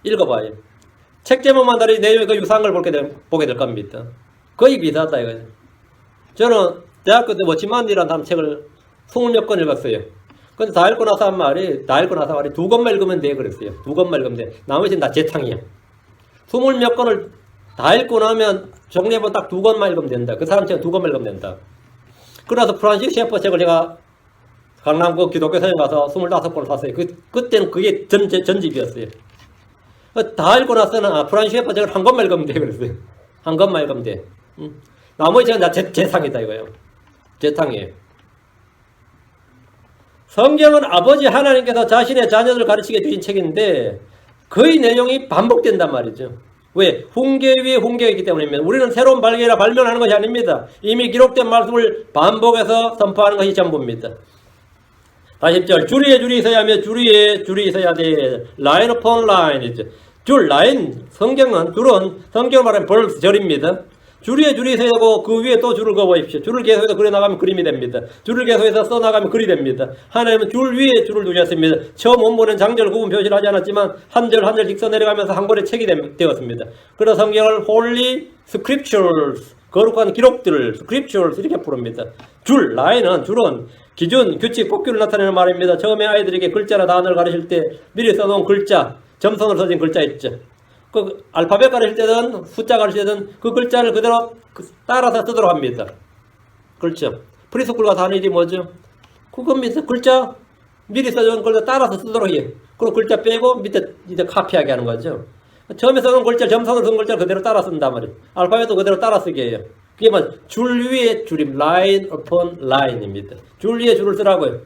읽어봐요. 책 제목만 다르지 내용의 그 유사한 걸 보게 될 겁니다. 거의 비슷하다 이거죠. 저는 대학교 때 워치만이라는 책을 20몇 권 읽었어요. 근데 다 읽고 나서 한 말이 2권만 읽으면 돼 그랬어요. 2권만 읽으면 돼. 나머지는 다 재탕이야. 20몇 권을 다 읽고 나면 정리해보면 딱 2권만 읽으면 된다. 그 사람 책은 2권만 읽으면 된다. 그래서 프란시스 셰퍼 책을 제가 강남 그 기독교 서점 가서 25권을 샀어요. 그때는 그게 전집이었어요. 다 읽고 나서는 프란시스 셰퍼 책을 한 권만 읽으면 돼 그랬어요. 한 권만 읽으면 돼. 나머지는 다 재탕이다 이거예요. 재탕이에요. 성경은 아버지 하나님께서 자신의 자녀들을 가르치게 주신 책인데 거의 내용이 반복된단 말이죠. 왜? 훈계 위에 훈계가 있기 때문입니다. 우리는 새로운 발견이나 발명하는 것이 아닙니다. 이미 기록된 말씀을 반복해서 선포하는 것이 전부입니다. 40절 줄 위에 줄이 있어야 하며 줄 위에 줄이 있어야 돼. 라인 upon line이죠. 줄, 라인, 성경은 줄은 성경 말하면 벌스, 절입니다. 줄 위에 줄이 있어야 되고 그 위에 또 줄을 그어보십시오. 줄을 계속해서 그려나가면 그림이 됩니다. 줄을 계속해서 써나가면 글이 됩니다. 하나님은 줄 위에 줄을 두셨습니다. 처음 원본은 장절 구분 표시를 하지 않았지만 한 절 한 절 직선 내려가면서 한 권의 책이 되었습니다. 그래서 성경을 Holy Scriptures, 거룩한 기록들, Scriptures 이렇게 부릅니다. 줄, 라인은 줄은 기준, 규칙, 법규를 나타내는 말입니다. 처음에 아이들에게 글자나 단어를 가르칠 때 미리 써놓은 글자, 점선으로 써진 글자 있죠. 그 알파벳 가르칠 때든 숫자 가르칠 때든 그 글자를 그대로 따라서 쓰도록 합니다. 그렇죠. 프리스쿨 가서 하는 일이 뭐죠? 그겁니다. 글자 미리 써준 글자 따라서 쓰도록 해요. 그리고 글자 빼고 밑에 카피하게 하는 거죠. 처음에 써놓은 글자, 점선으로 쓴 글자를 그대로 따라 쓴단 말이에요. 알파벳도 그대로 따라 쓰게 해요. 그게 뭐 줄 위에 줄임, line upon line입니다. 줄 위에 줄을 쓰라고요.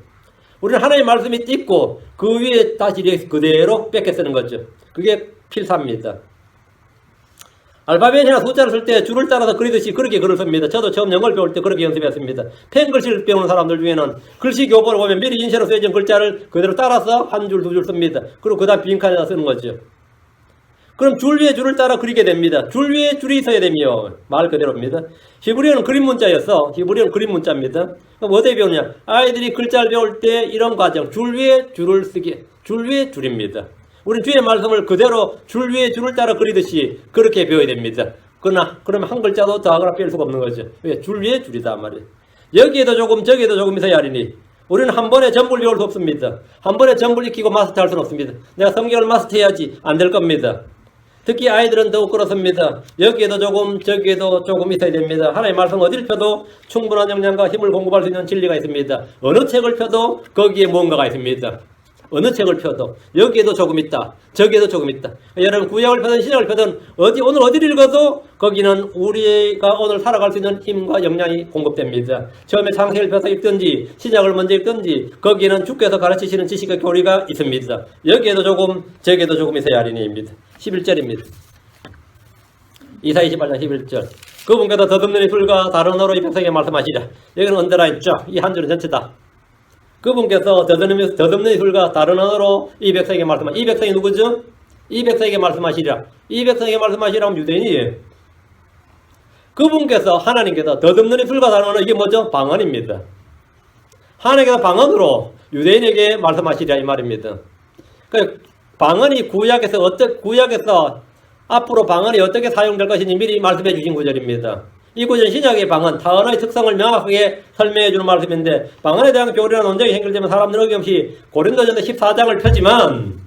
우리는 하나님의 말씀이 띄고 그 위에 다시 이렇게 그대로 뺏겨 쓰는 거죠. 그게 필사입니다. 알파벳이나 숫자를 쓸 때 줄을 따라서 그리듯이 그렇게 글을 씁니다. 저도 처음 영어를 배울 때 그렇게 연습했습니다. 펜글씨를 배우는 사람들 중에는 글씨 교보를 보면 미리 인쇄로 쓰여진 글자를 그대로 따라서 한 줄, 두 줄 씁니다. 그리고 그 다음 빈칸에다 쓰는 거죠. 그럼 줄 위에 줄을 따라 그리게 됩니다. 줄 위에 줄이 있어야 되며 말 그대로입니다. 히브리어는 그림 문자였어. 히브리어는 그림 문자입니다. 그럼 어떻게 배우냐? 아이들이 글자를 배울 때 이런 과정, 줄 위에 줄을 쓰게, 줄 위에 줄입니다. 우리는 주의 말씀을 그대로 줄 위에 줄을 따라 그리듯이 그렇게 배워야 됩니다. 그러면 한 글자도 더하거나 뺄 수가 없는 거죠. 왜? 줄 위에 줄이다 말이에요. 여기에도 조금 저기에도 조금 있어야 하리니 우리는 한 번에 전부를 배울 수 없습니다. 한 번에 전부를 익히고 마스터할 수는 없습니다. 내가 성경을 마스터해야지 안 될 겁니다. 특히 아이들은 더욱 그렇습니다. 여기에도 조금 저기에도 조금 있어야 됩니다. 하나님의 말씀 어디를 펴도 충분한 역량과 힘을 공급할 수 있는 진리가 있습니다. 어느 책을 펴도 거기에 뭔가가 있습니다. 어느 책을 펴도 여기에도 조금 있다. 저기에도 조금 있다. 여러분 구약을 펴든 신약을 펴든 오늘 어디를 읽어도 거기는 우리가 오늘 살아갈 수 있는 힘과 역량이 공급됩니다. 처음에 창세기를 펴서 읽든지 신약을 먼저 읽든지 거기는 주께서 가르치시는 지식과 교리가 있습니다. 여기에도 조금 저기에도 조금 있어야 하리니입니다. 11절입니다. 이사야 28장 11절. 그분께서 더듬는 이술과 다른 어로 이 백성에게 말씀하시라. 여기는 언더라인 쫙 이 한 줄은 전체다. 그분께서 더듬는 이술과 다른 언어로 이 백성에게 말씀하시라. 이 백성이 누구죠? 이 백성에게 말씀하시라. 이 백성에게 말씀하시라 하면 유대인이에요. 그분께서 하나님께서 더듬는 이술과 다른 언어 이게 뭐죠? 방언입니다. 하나님께서 방언으로 유대인에게 말씀하시라 이 말입니다. 그 방언이 구약에서 앞으로 방언이 어떻게 사용될 것인지 미리 말씀해 주신 구절입니다. 이 구절은 신약의 방언, 타언의 특성을 명확하게 설명해 주는 말씀인데 방언에 대한 교리나 논쟁이 해결되면 사람들은 어김없이 고린도전서 14장을 펴지만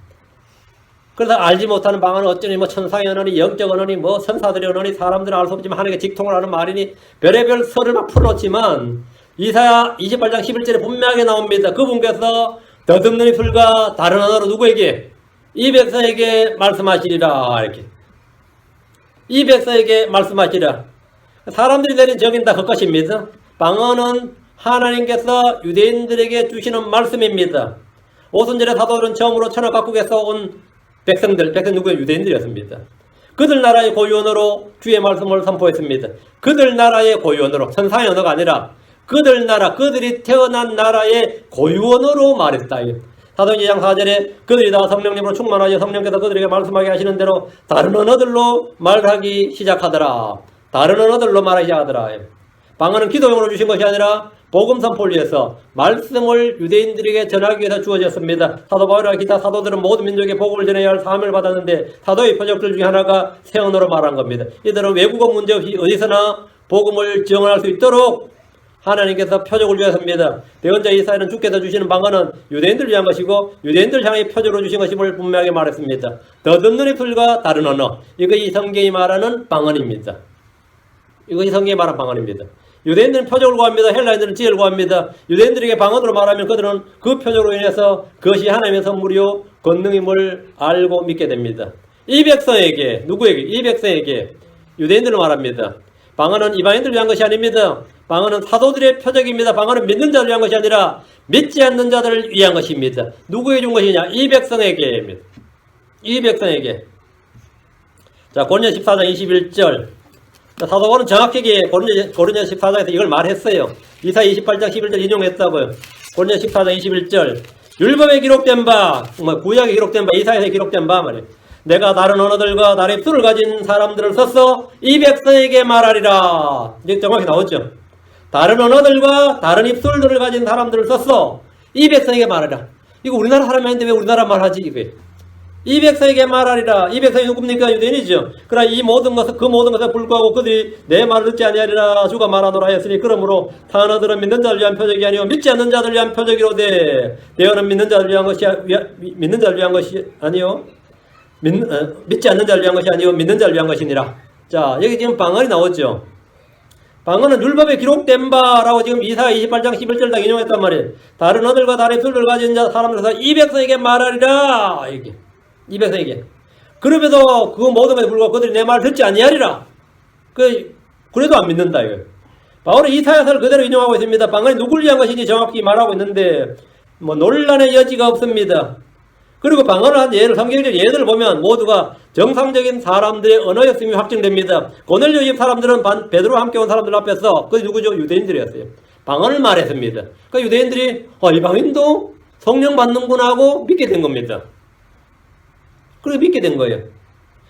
그래서 알지 못하는 방언은 어쩌니 뭐 천상의 언어니 영적 언어니 뭐 천사들의 언어니 사람들은 알 수 없지만 하나님께 직통을 하는 말이니 별의별 설을 막 풀어놓지만 이사야 28장 11절에 분명하게 나옵니다. 그분께서 더듬는 이술과 다른 언어로 누구에게? 이 백성에게 말씀하시리라. 이렇게 이 백성에게 말씀하시리라. 사람들이 내린 적인 다 그것입니다. 방언은 하나님께서 유대인들에게 주시는 말씀입니다. 오순절의 사도들은 처음으로 천하 각국에서 온 백성 누구의 유대인들이었습니다. 그들 나라의 고유 언어로 주의 말씀을 선포했습니다. 그들 나라의 고유 언어로, 천상의 언어가 아니라 그들이 태어난 나라의 고유 언어로 말했다. 사도행전 2장 4절에 그들이 다 성령님으로 충만하여 성령께서 그들에게 말씀하게 하시는 대로 다른 언어들로 말하기 시작하더라. 다른 언어들로 말하기 시작하더라. 방언은 기도용으로 주신 것이 아니라 복음 선포를 위해서 말씀을 유대인들에게 전하기 위해서 주어졌습니다. 사도 바울과 기타 사도들은 모든 민족에 복음을 전해야 할 사명을 받았는데 사도의 표적들 중에 하나가 새 언어로 말한 겁니다. 이들은 외국어 문제 없이 어디서나 복음을 증언할 수 있도록 하나님께서 표적을 주셨습니다. 대언자 이사야는 주께서 주시는 방언은 유대인들을 위한 것이고 유대인들 향해 표적으로 주신 것임을 분명하게 말했습니다. 더듬는 이풀과 다른 언어, 이것이 성경이 말하는 방언입니다. 이것이 성경이 말하는 방언입니다. 유대인들은 표적을 구합니다. 헬라인들은 지혜를 구합니다. 유대인들에게 방언으로 말하면 그들은 그 표적으로 인해서 그것이 하나님의 선물이요 권능임을 알고 믿게 됩니다. 이 백성에게 누구에게? 이 백성에게 유대인들을 말합니다. 방언은 이방인들을 위한 것이 아닙니다. 방언은 사도들의 표적입니다. 방언은 믿는 자를 위한 것이 아니라 믿지 않는 자들을 위한 것입니다. 누구에게 준 것이냐? 이 백성에게입니다. 이 백성에게. 자, 고린도서 14장 21절. 사도 바울은 정확하게 고린도서 14장에서 이걸 말했어요. 이사야 28장 11절 인용했다고요. 고린도서 14장 21절. 율법에 기록된 바, 구약에 기록된 바, 이사야에 기록된 바 말이에요. 내가 다른 언어들과 다른 입술을 가진 사람들을 써서 이 백성에게 말하리라. 이제 정확히 나오죠. 다른 언어들과 다른 입술들을 가진 사람들을 썼어. 이 백성에게 말하라. 이거 우리나라 사람이 아닌데 왜 우리나라 말하지? 이게. 이 백성에게 말하리라. 이 백성이 누굽니까? 유대인이죠. 그러나 그 모든 것에 불구하고 그들이 내 말을 듣지 아니하리라. 주가 말하노라 하였으니 그러므로 타 언어들은 믿는 자를 위한 표적이 아니요 믿지 않는 자를 위한 표적이로되 대언은 믿는 자를 위한 것이 아니요 믿지 않는 자를 위한 것이 아니요 믿는 자를 위한 것이니라. 자, 여기 지금 방언이 나오죠. 방언은 율법에 기록된 바라고 지금 이사야 28장 11절 딱 인용했단 말이에요. 다른 언어들과 다른 입술을 가진 자 사람들에서 이 백성에게 말하리라. 이게 이 백성에게. 그럼에도 그 모든 것에 불구하고 그들이 내 말을 듣지 아니하리라. 그래도 안 믿는다 이거. 바울은 이사야서를 그대로 인용하고 있습니다. 방언이 누굴 위한 것인지 정확히 말하고 있는데 뭐 논란의 여지가 없습니다. 그리고 방언을 한 예를, 성경적 예들을 보면 모두가 정상적인 사람들의 언어였음이 확정됩니다. 고넬료 집 사람들은 베드로와 함께 온 사람들 앞에서, 그 누구죠? 유대인들이었어요. 방언을 말했습니다. 그 유대인들이 이방인도 성령 받는구나 하고 믿게 된 겁니다. 그리고 믿게 된 거예요.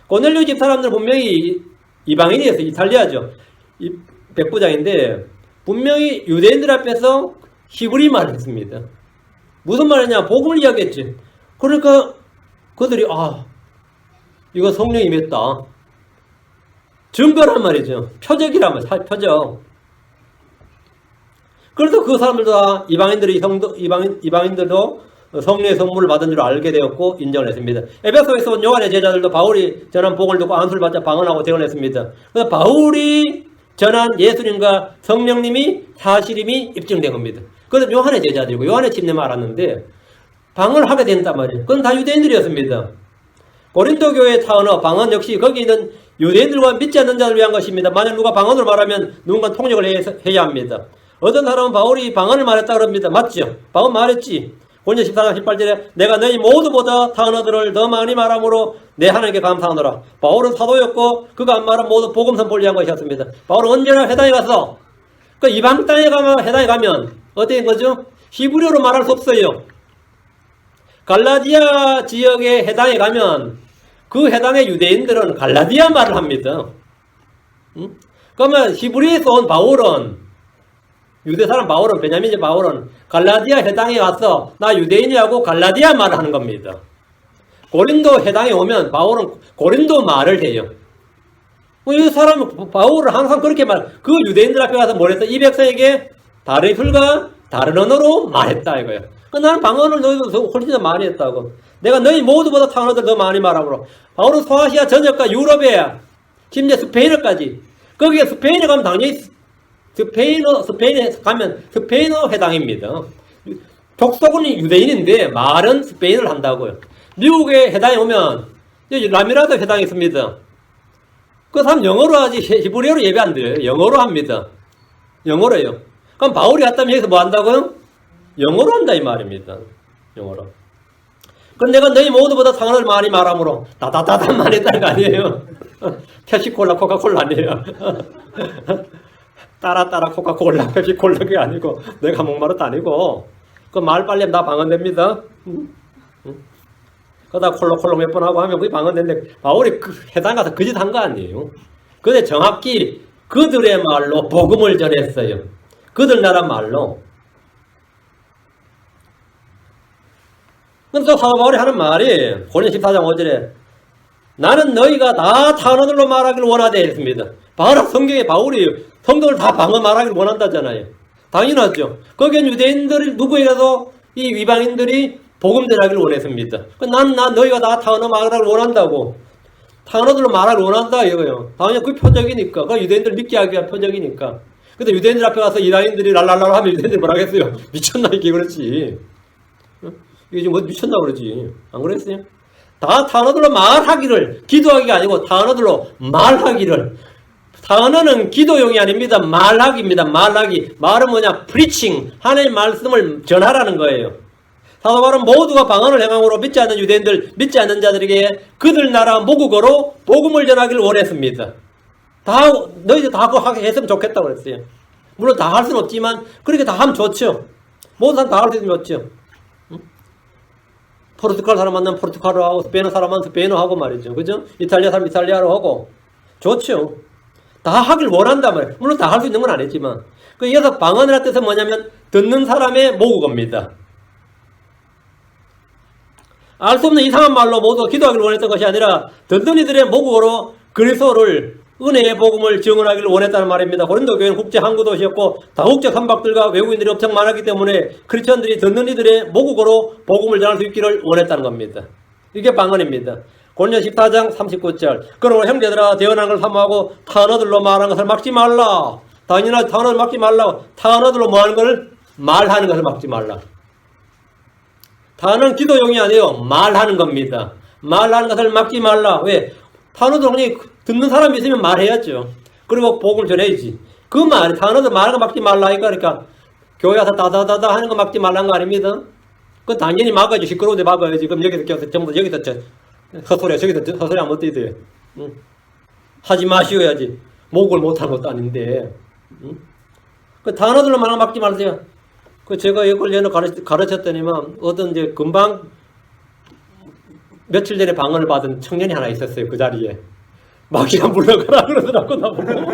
고넬료 집 사람들은 분명히 이방인이었어요. 이탈리아죠. 백부장인데 분명히 유대인들 앞에서 히브리 말을 했습니다. 무슨 말이냐? 복음을 이야기했지. 그러니까 그들이 이거 성령이 임했다. 증거란 말이죠. 표적이란 말이죠. 표적. 그래서 그 사람들도 다 이방인들도 성령의 선물을 받은 줄 알게 되었고 인정을 했습니다. 에베소에서 온 요한의 제자들도 바울이 전한 복을 듣고 안수를 받자 방언하고 대언했습니다. 그래서 바울이 전한 예수님과 성령님이 사실임이 입증된 겁니다. 그래서 요한의 제자들이고 요한의 침례만 알았는데 방언을 하게 된단 말이에요. 그건 다 유대인들이었습니다. 고린도 교회의 타언어 방언 역시 거기 있는 유대인들과 믿지 않는 자를 위한 것입니다. 만약 누가 방언으로 말하면 누군가 통역을 해야 합니다. 어떤 사람은 바울이 방언을 말했다 그럽니다. 맞죠? 방언 말했지. 고린도 14장 18절에 내가 너희 모두보다 타언어들을 더 많이 말함으로 내 하나님께 감사하노라. 바울은 사도였고 그가 한 말은 모두 복음 선포를 위한 것이었습니다. 바울은 언제나 회당에 가서 그 이방 땅에 가면 회당에 가면 어떻게 된 거죠? 히브리어로 말할 수 없어요. 갈라디아 지역의 해당에 가면 그 해당의 유대인들은 갈라디아 말을 합니다. 그러면 히브리에서 온 바울은 유대 사람 바울은 베냐민의 바울은 갈라디아 해당에 와서 나 유대인이라고 갈라디아 말을 하는 겁니다. 고린도 해당에 오면 바울은 고린도 말을 해요. 이 사람은 바울은 항상 그렇게 그 유대인들 앞에 가서 뭘 했어? 이 백성에게 다른 혈과 다른 언어로 말했다 이거예요. 나는 방언을 너희보다 훨씬 더 많이 했다고. 내가 너희 모두보다 타언어들 더 많이 말하므로. 바울은 소아시아 전역과 유럽에 심지어 스페인어까지. 거기에 스페인에 가면 당연히 스페인에 가면 스페인어 해당입니다. 족속은 유대인인데 말은 스페인어를 한다고요. 미국의 해당에 오면 라미라드 해당이 있습니다. 그 사람 영어로 하지 히브리어로 예배 안 드려요. 영어로 합니다. 영어로요. 그럼 바울이 왔다면 여기서 뭐 한다고요? 영어로 한다 이 말입니다. 영어로. 그럼 내가 너희 모두보다 상언을 많이 말함으로 다다다다 많이 했다는 거 아니에요. 펩시콜라 코카콜라 아니에요. 따라 코카콜라 펩시콜라 그게 아니고 내가 목마르다 아니고 그 말 빨리 하면 다 방언됩니다. 그러다 콜록콜록 몇 번 하고 하면 그게 방언되는데 바울이 해당 가서 그 짓 한 거 아니에요. 근데 정확히 그들의 말로 복음을 전했어요. 그들 나라 말로. 그래서 사도 바울이 하는 말이 고린도 14장 5절에 나는 너희가 다 타언어들로 말하기를 원하되 했습니다. 성경에 바울이 성도를 다 방언 말하기를 원한다잖아요. 당연하죠. 거기엔 유대인들이 누구에게도 이 이방인들이 복음 전하기를 원했습니다. 난 너희가 다 타언어 말하기를 원한다고. 타언어들로 말하기를 원한다 이거예요. 당연히 그 표적이니까. 그 유대인들 믿게 하기 위한 표적이니까. 근데 유대인들 앞에 가서 이방인들이 랄랄랄 하면 유대인들이 뭐라 하겠어요? 미쳤나 이게 그렇지. 이게 지금 뭐 미쳤나 그러지. 안 그랬어요? 다 타언어들로 말하기를, 기도하기가 아니고 타언어들로 말하기를. 타언어는 기도용이 아닙니다. 말하기입니다. 말하기. 말은 뭐냐? preaching. 하나님의 말씀을 전하라는 거예요. 사도 바울은 모두가 방언을 행함으로 믿지 않는 유대인들, 믿지 않는 자들에게 그들 나라 모국어로 복음을 전하기를 원했습니다. 너희들 다 그거 하게 했으면 좋겠다고 그랬어요. 물론 다 할 수는 없지만 그렇게 다 하면 좋죠. 모든 사람 다 할 수 있으면 좋죠. 포르투갈 사람 만나면 포르투갈어 하고 스페인어 사람 만나면 스페인어 하고 말이죠. 그죠? 이탈리아 사람 이탈리아로 하고 좋죠. 다 하길 원한단 말이에요. 물론 다 할 수 있는 건 아니지만 이어서 방언이라는 뜻은 뭐냐면 듣는 사람의 모국어입니다. 알 수 없는 이상한 말로 모두 기도하기를 원했던 것이 아니라 듣는 이들의 모국어로 그리스도를 은혜의 복음을 증언하기를 원했다는 말입니다. 고린도 교회는 국제 항구 도시였고 다국적 선박들과 외국인들이 엄청 많았기 때문에 크리스천들이 듣는 이들의 모국어로 복음을 전할 수 있기를 원했다는 겁니다. 이게 방언입니다. 고린도 14장 39절 그러므로 형제들아 대언하는 걸 사모하고 타언어들로 말하는 것을 막지 말라. 당연하지 타언어를 막지 말라. 타언어들로 뭐 하는 걸? 말하는 것을 막지 말라. 타언어는 기도용이 아니에요. 말하는 겁니다. 말하는 것을 막지 말라. 왜? 타언어도 그냥 듣는 사람이 있으면 말해야죠. 그리고 복음을 전해야지. 그 말, 타언어도 말하는 거 막지 말라. 그러니까 교회 와서 다다다다 하는 거 막지 말라는 거 아닙니다. 그건 당연히 막아야지. 시끄러운데 막아야지. 그럼 여기서 껴서 전부 다 여기서 헛소리야. 저기서 헛소리 하면 어떻게 돼? 응? 하지 마시오야지. 목을 못하는 것도 아닌데. 응? 그 단어들만 막지 말세요. 그 제가 이걸 예는 가르쳤더니만 어떤 이제 금방 며칠 전에 방언을 받은 청년이 하나 있었어요. 그 자리에. 마귀가 물러가라 그러더라고 나보고.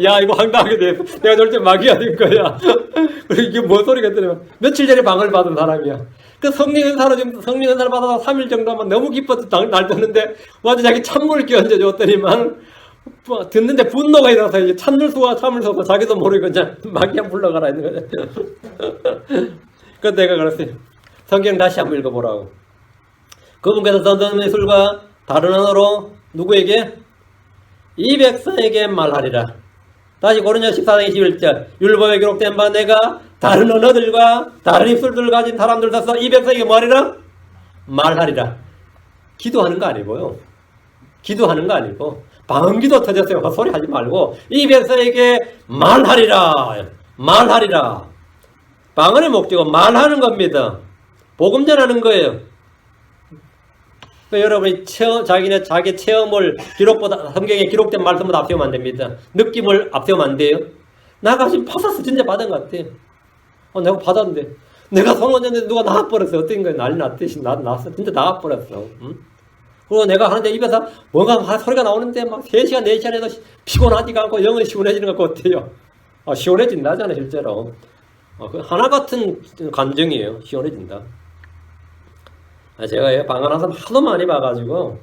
야 이거 황당하게 돼. 내가 절대 마귀가 된 거야. 그리고 이게 뭔 소리가 들으면 며칠 전에 방언을 받은 사람이야. 그 성령 은사를 받아서 3일 정도만 너무 기뻐서 날 듣는데 완전 자기 찬물을 끼얹어 줬더니만 듣는데 분노가 일어나서 이제 참을 수가 자기도 모르고 그냥 마귀가 물러가라 했는 거죠. 그래서 내가 그랬어요. 성경 다시 한번 읽어보라고. 그분께서 던져놓은 술과 다른 언어로 누구에게? 이 백성에게 말하리라. 다시 고린도서 14장 21절 율법에 기록된 바 내가 다른 언어들과 다른 입술들을 가진 사람들 다서 이 백성에게 뭐하리라? 말하리라. 기도하는 거 아니고요. 기도하는 거 아니고 방언기도 터졌어요. 헛소리 하지 말고 이 백성에게 말하리라. 말하리라. 방언의 목적은 말하는 겁니다. 복음 전하는 거예요. 그러니까 여러분이 자기 체험을 기록보다 성경에 기록된 말씀보다 앞세우면 안 됩니다. 느낌을 앞세우면 안 돼요. 나가 지금 받았어. 진짜 받은 것 같아. 내가 받았는데 내가 성원했는데 누가 나와버렸어. 어떤 거야. 난리 났듯이 났어. 진짜 나와버렸어. 응? 그리고 내가 하는데 입에서 뭔가 소리가 나오는데 막 3시간 4시간 해도 피곤하지가 않고 영혼이 시원해지는 것 같아요. 시원해진다잖아 실제로. 그 하나 같은 감정이에요. 시원해진다. 제가 방언한 사람 하도 많이 봐가지고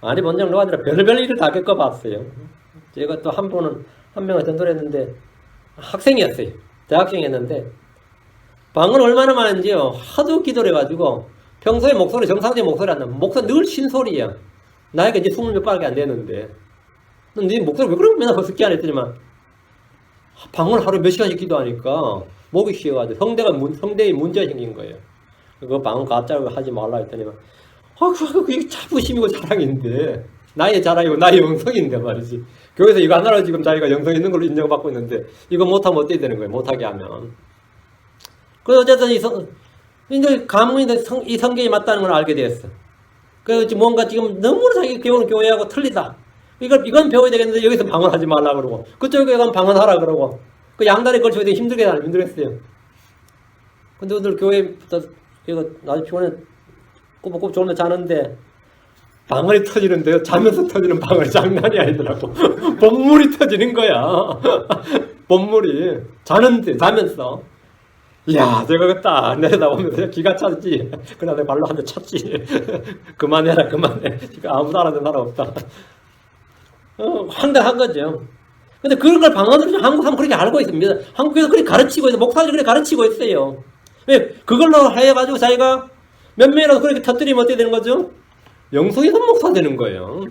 많이 본 정도가 아니라 별별 일을 다 겪어봤어요. 제가 또 한 명을 전도했는데 학생이었어요. 대학생이었는데 방언 얼마나 많은지요. 하도 기도를 해가지고 평소에 목소리 정상적인 목소리 안 나면 목소리 늘 신소리야. 나이가 이제 20 몇 밖에 안 되는데 네 목소리 왜 그런 맨날 허스키 안 했더니만 방언 하루에 몇 시간씩 기도하니까 목이 쉬어가지고 성대에 문제가 생긴 거예요. 그거 방언 가짜로 하지 말라 했더니만 그게 자부심이고 자랑인데 나의 자랑이고 나의 영성인데 말이지. 교회에서 이거 하나로 지금 자기가 영성 있는 걸로 인정받고 있는데 이거 못하면 어떻게 되는 거예요? 못하게 하면. 그래서 어쨌든 이제 가문인데 이 성경이 맞다는 걸 알게 되었어. 그래서 뭔가 지금 너무나 자기 배우는 교회하고 틀리다. 이건 배워야 되겠는데 여기서 방언하지 말라 그러고 그쪽에 가면 방언하라 그러고 그 양다리 걸쳐야 되게 힘들겠어요. 근데 오늘 교회부터 이거 나중에 피곤해 꼬박꼬박 좋은데 자는데 방언이 터지는데요. 자면서 터지는 방언이 장난이 아니더라고. 본물이 터지는 거야. 본물이 자면서. 이야, 제가 딱 내려다보면서 기가 찼지. 그러나 내 발로 한 대 찼지. 그만해라, 그만해. 아무도 알아듣는 사람 없다. 황당한 거죠. 근데 그런 걸 방언으로 한국 사람 그렇게 알고 있습니다. 한국에서 그렇게 가르치고 있어요. 목사들이 그렇게 가르치고 있어요. 왜? 그걸로 해가지고 자기가 몇 명이라도 그렇게 터뜨리면 어떻게 되는 거죠? 영성이 선목사 되는 거예요.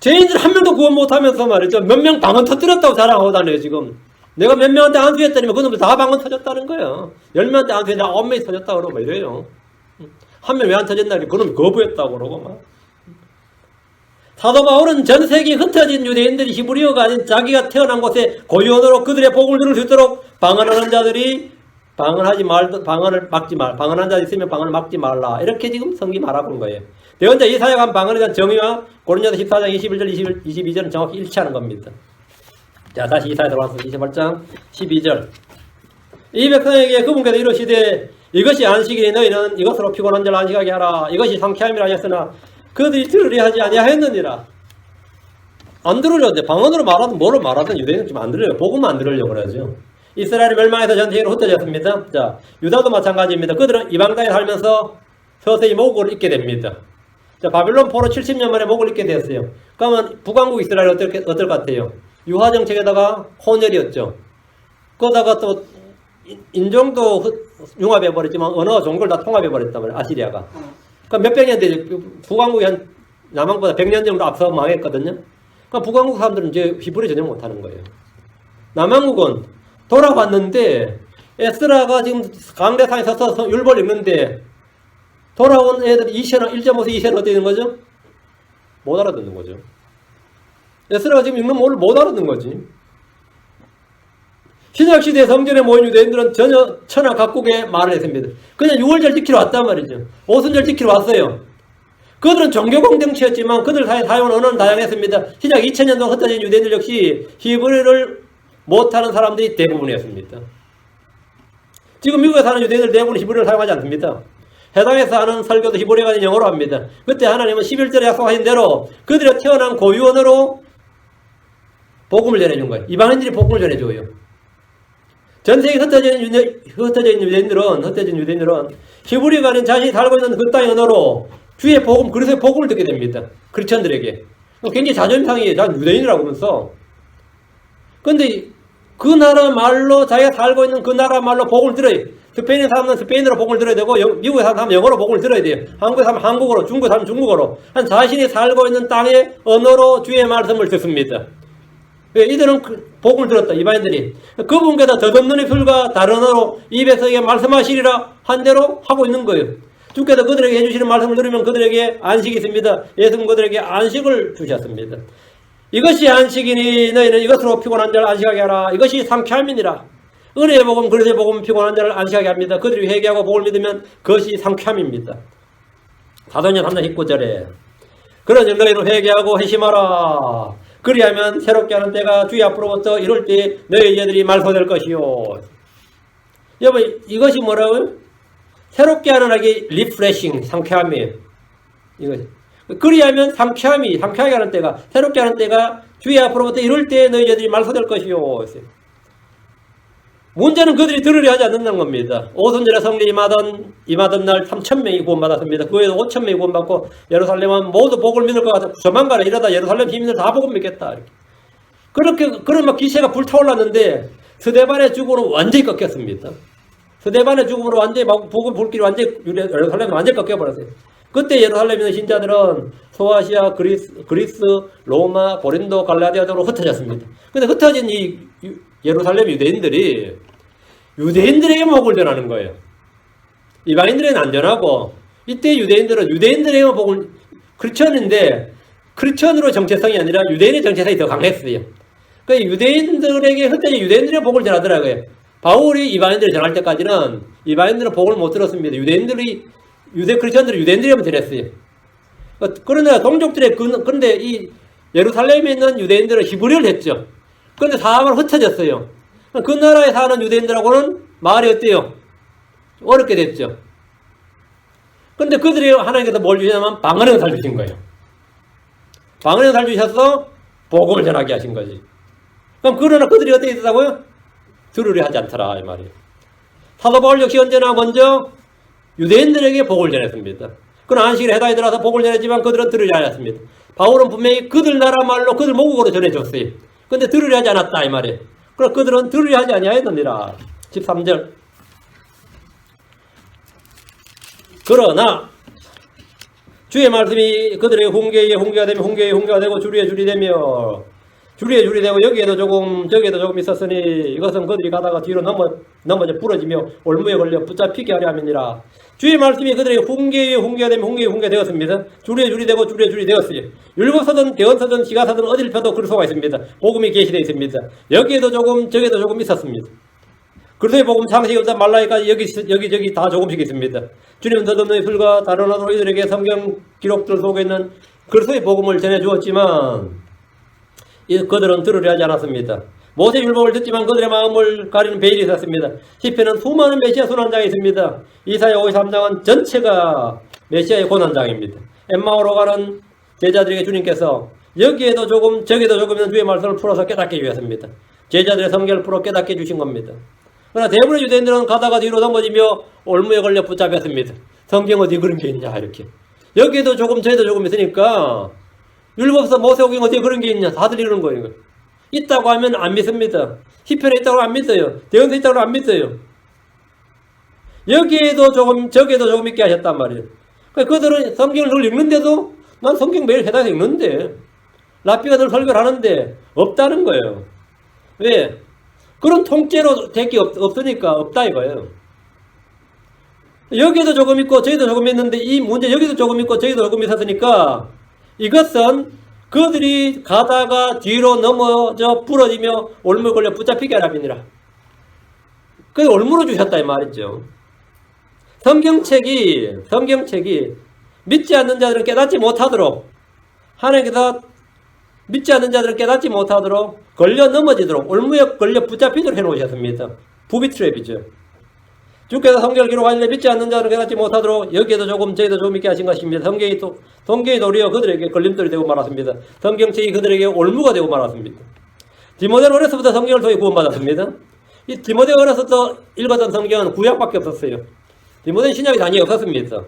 죄인들 한 명도 구원 못하면서 말이죠. 몇 명 방언 터뜨렸다고 자랑하고 다녀요, 지금. 내가 몇 명한테 안수했더니만 그놈들 다 방언 터졌다는 거예요. 10명한테 안수했는데 9명이 터졌다고 그러고 막 이래요. 한 명 왜 안 터졌나? 그놈이 거부했다고 그러고 막. 사도 바울은 전 세계에 흩어진 유대인들이 히브리어가 아닌 자기가 태어난 곳에 고유언어로 그들의 복을 들을 수 있도록 방언하는 자들이 방언을 막지 말. 방언한 자 있으면 방언을 막지 말라. 이렇게 지금 성경이 말하고 있는 거예요. 대언자 이사야가 한 방언에 대한 정의와 고린도서 14장 21절 22절은 정확히 일치하는 겁니다. 자, 다시 이사야 들어와서 28장 12절. 이 백성에게 그분께서 이르시되 이것이 안식이니 너희는 이것으로 피곤한 자를 안식하게 하라. 이것이 상쾌함이라 하셨으나 그들이 들으려 하지 아니하였느니라. 안 들으려는데 방언으로 말하든 뭐로 말하든 유대인은 좀 안 들려요. 복음만 안 들으려고 그러죠. 이스라엘이 멸망해서 전 세계로 흩어졌습니다. 자, 유다도 마찬가지입니다. 그들은 이방 땅에 살면서 서서히 목을 잊게 됩니다. 자, 바빌론 포로 70년 만에 목을 잊게 되었어요. 그러면 북왕국 이스라엘 어떨 것 같아요? 유화 정책에다가 혼혈이었죠. 그러다가 또 인종도 융합해버렸지만 언어 종교를 다 통합해버렸단 말이에요. 아시리아가. 그러니까 몇백 년 뒤에 북왕국이 한 남왕보다 100년 정도 앞서 망했거든요. 그러니까 북왕국 사람들은 이제 히브리 전혀 못하는 거예요. 남왕국은 돌아왔는데 에스라가 지금 강대상에 서서 율법을 읽는데 돌아온 애들이 1.5세 2세는 어떻게 되는 거죠? 못 알아듣는 거죠. 에스라가 지금 읽는 말을 못 알아듣는 거지. 신약시대 성전에 모인 유대인들은 전혀 천하 각국의 말을 했습니다. 그냥 6월절 지키러 왔단 말이죠. 오순절 지키러 왔어요. 그들은 종교 공동체였지만 그들 사이에 사용하는 언어는 다양했습니다. 시작 2000년 동안 흩어진 유대인들 역시 히브리어를 못하는 사람들이 대부분이었습니다. 지금 미국에 사는 유대인들 대부분 히브리어를 사용하지 않습니다. 해당에서 하는 설교도 히브리어가 아닌 영어로 합니다. 그때 하나님은 11절에 약속하신 대로 그들의 태어난 고유 언어로 복음을 전해준 거예요. 이방인들이 복음을 전해줘요. 전 세계 흩어진 유대인들은 히브리어가 아닌 자신이 살고 있는 그 땅의 언어로 주의 복음, 그리스도의 복음을 듣게 됩니다. 크리스천들에게. 굉장히 자존심 상해요. 난 유대인이라고 하면서. 근데 그 나라 말로, 자기가 살고 있는 그 나라 말로 복음을 들어요. 스페인에 사람은 스페인어로 복음을 들어야 되고, 미국에 사는 사람은 영어로 복음을 들어야 돼요. 한국에 사면 한국어로, 중국에 사면 중국어로. 한 자신이 살고 있는 땅의 언어로 주의 말씀을 듣습니다. 이들은 복음을 들었다, 이방인들이. 그분께서 덧없는 입술과 다른 언어로 입에서 말씀하시리라 한 대로 하고 있는 거예요. 주께서 그들에게 해주시는 말씀을 들으면 그들에게 안식이 있습니다. 예수는 그들에게 안식을 주셨습니다. 이것이 안식이니 너희는 이것으로 피곤한 자를 안식하게 하라. 이것이 상쾌함이니라. 은혜의 복음, 그리스도의 복음, 피곤한 자를 안식하게 합니다. 그들이 회개하고 복을 믿으면 그것이 상쾌함입니다. 사도행전 3장 19절에 그러니 너희는 회개하고 회심하라. 그리하면 새롭게 하는 때가 주의 앞으로부터 이룰 때 너희 얘들이 말소될 것이요. 여러분, 이것이 뭐라고요? 새롭게 하는 하기 리프레싱, 상쾌함이에요. 이것이. 그리하면 상쾌하게 하는 때가, 새롭게 하는 때가 주의 앞으로부터 이룰 때 너희 얘들이 말소될 것이요. 문제는 그들이 들으려 하지 않는다는 겁니다. 오순절에 성리 임하던 날 3,000명이 구원받았습니다. 그 외에도 5,000명이 구원받고 예루살렘은 모두 복을 믿을 것 같아. 조만간에 이러다 예루살렘 시민들 다 복을 믿겠다. 이렇게. 그런 막 기세가 불타올랐는데 스데반의 죽음으로 완전히 꺾였습니다. 스데반의 죽음으로 완전히 복음 불길이 완전히 예루살렘이 완전히 꺾여버렸어요. 그때 예루살렘에 있는 신자들은 소아시아, 그리스, 로마, 고린도, 갈라디아 등으로 흩어졌습니다. 근데 흩어진 이 예루살렘 유대인들이 유대인들에게 복을 전하는 거예요. 이방인들에게는 안 전하고, 이때 유대인들은 유대인들에게만 복을, 크리스천인데 크리스천으로 정체성이 아니라 유대인의 정체성이 더 강했어요. 그러니까 유대인들에게 흩어진 유대인들의 복을 전하더라고요. 바울이 이방인들을 전할 때까지는 이방인들은 복을 못 들었습니다. 크리스천들이 유대인들에게만 전했어요. 그러나 동족들의 그런데 이 예루살렘에 있는 유대인들은 히브리어를 했죠. 그런데 사람은 흩어졌어요. 그 나라에 사는 유대인들하고는 말이 어때요? 어렵게 됐죠. 그런데 그들이 하나님께서 뭘 주시냐면 방언의 은사를 주신 거예요. 방언의 은사를 주셔서 복음을 전하게 하신 거지. 그럼 그러나 그들이 어떻게 됐다고요? 들으려 하지 않더라 이 말이에요. 사도 바울 역시 언제나 먼저 유대인들에게 복을 전했습니다. 그러나 안식일에 해당이 들어서 복을 전했지만 그들은 들으려 하지 않았습니다. 바울은 분명히 그들 나라 말로 그들 모국어로 전해줬어요. 근데 들으려 하지 않았다 이 말이에요. 그럼 그들은 들으려 하지 아니하였느니라. 13절. 그러나 주의 말씀이 그들에게 훈계가 되며 훈계가 되고 주리에 줄이 되며 주리에 줄이 되고 여기에도 조금 저기에도 조금 있었으니 이것은 그들이 가다가 뒤로 넘어져 부러지며 올무에 걸려 붙잡히게 하려 함이니라. 주의 말씀이 그들에게 훈계가 되며 훈계가 되었습니다. 주리에 줄이 되고 주리에 줄이 되었어요. 율법서든 대언서든 시가서든 어딜 펴도 그리스도가 있습니다. 복음이 계시되어 있습니다. 여기에도 조금 저기에도 조금 있었습니다. 그리스도의 복음 창세기부터 말라기까지 여기저기 다 조금씩 있습니다. 주님은 덧없는 입술과 다른 언어로 이들에게 성경 기록들 속에 있는 그리스도의 복음을 전해주었지만 그들은 들으려 하지 않았습니다. 모세 율법을 듣지만 그들의 마음을 가리는 베일이 있었습니다. 시편은 수많은 메시아 순환장이 있습니다. 이사야 53장은 전체가 메시아의 고난장입니다. 엠마오로 가는 제자들에게 주님께서 여기에도 조금 저기에도 조금 있는 주의 말씀을 풀어서 깨닫게 해주셨습니다. 제자들의 성경을 풀어 깨닫게 해주신 겁니다. 그러나 대부분의 유대인들은 가다가 뒤로 넘어지며 올무에 걸려 붙잡혔습니다. 성경 어디 그런 게 있냐 이렇게. 여기에도 조금 저기에도 조금 있으니까 율법서 모세오경 어디에 그런 게 있냐 다들 이러는 거예요. 있다고 하면 안 믿습니다. 시편에 있다고 안 믿어요. 대언서에 있다고 안 믿어요. 여기에도 조금 저기에도 조금 있게 하셨단 말이에요. 그러니까 그들은 성경을 늘 읽는데도 난 성경 매일 해당해서 읽는데 라삐가 늘 설교를 하는데 없다는 거예요. 왜? 그런 통째로 될 게 없으니까 없다 이거예요. 여기에도 조금 있고 저기도 조금 있는데 이 문제 여기도 조금 있고 저기도 조금 있었으니까 이것은 그들이 가다가 뒤로 넘어져 부러지며 올무에 걸려 붙잡히게 하라 함이니라. 그게 올무로 주셨다 이 말이죠. 성경책이 믿지 않는 자들은 깨닫지 못하도록, 하나님께서 믿지 않는 자들은 깨닫지 못하도록 걸려 넘어지도록 올무에 걸려 붙잡히도록 해놓으셨습니다. 부비트랩이죠. 주께서 성경을 기록하시되 믿지 않는 자들은 깨닫지 못하도록 여기에도 조금 저희도 좀 있게 하신 것입니다. 성경이 도리어 그들에게 걸림돌이 되고 말았습니다. 성경책이 그들에게 올무가 되고 말았습니다. 디모데는 어려서부터 성경을 통해 구원받았습니다. 이 디모데가 어려서부터 읽었던 성경은 구약밖에 없었어요. 디모데는 신약이 단위 없었습니다.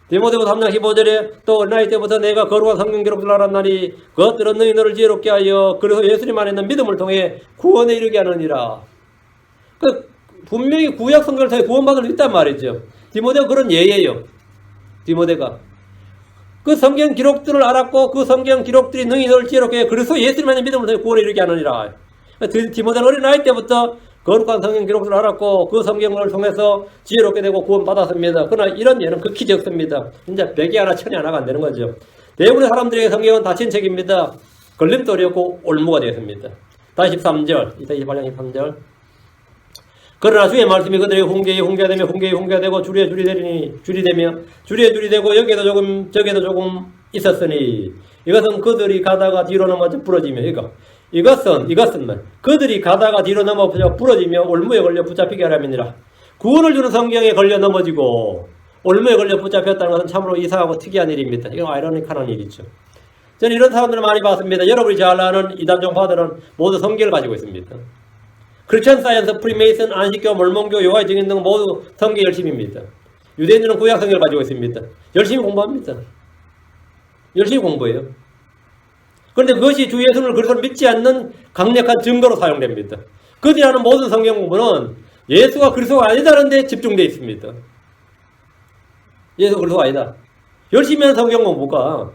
디모데후서 3장 15절에 또 어린아이 때부터 내가 거룩한 성경 기록들을 알았나니 그것들은 너희를 지혜롭게 하여 그래서 예수님 안에 있는 믿음을 통해 구원에 이르게 하느니라. 분명히 구약 성경을 통해 구원받을 수 있단 말이죠. 디모데가 그런 예예요. 디모데가 그 성경 기록들을 알았고 그 성경 기록들이 너희를 지혜롭게 하여 그래서 예수님 안에 믿음을 통해 구원에 이르게 하느니라. 디모데는 어린아이 때부터 거룩한 성경 기록들을 알았고 그 성경을 통해서 지혜롭게 되고 구원받았습니다. 그러나 이런 예는 극히 적습니다. 진짜 100이 하나 1000이 하나가 안 되는 거죠. 대부분의 사람들에게 성경은 닫힌 책입니다. 걸림돌이었고 올무가 되었습니다. 다시 13절, 이사 28장 13절. 그러나 주의 말씀이 그들에게 홍게가 되며 홍게가 되고 줄이에 줄이 되리니 줄이 되며 줄이에 줄이 되고 여기에도 조금 저기에도 조금 있었으니 이것은 그들이 가다가 뒤로 넘어져 부러지며 이것은 그들이 가다가 뒤로 넘어져 부러지며 올무에 걸려 붙잡히게 하라느니라. 구원을 주는 성경에 걸려 넘어지고 올무에 걸려 붙잡혔다는 것은 참으로 이상하고 특이한 일입니다. 이건 아이러니컬한 일이죠. 저는 이런 사람들을 많이 봤습니다. 여러분이 잘 아는 이단 종파들은 모두 성경을 가지고 있습니다. 크리스천 사이언스, 프리메이슨, 안식교, 몰몬교, 요하의 증인 등 모두 성경 열심입니다. 유대인들은 구약 성경을 가지고 있습니다. 열심히 공부합니다. 열심히 공부해요. 그런데 그것이 주 예수를 그리스도를 믿지 않는 강력한 증거로 사용됩니다. 그들이 하는 모든 성경 공부는 예수가 그리스도가 아니다라는 데 집중되어 있습니다. 예수가 그리스도가 아니다. 열심히 하는 성경 공부가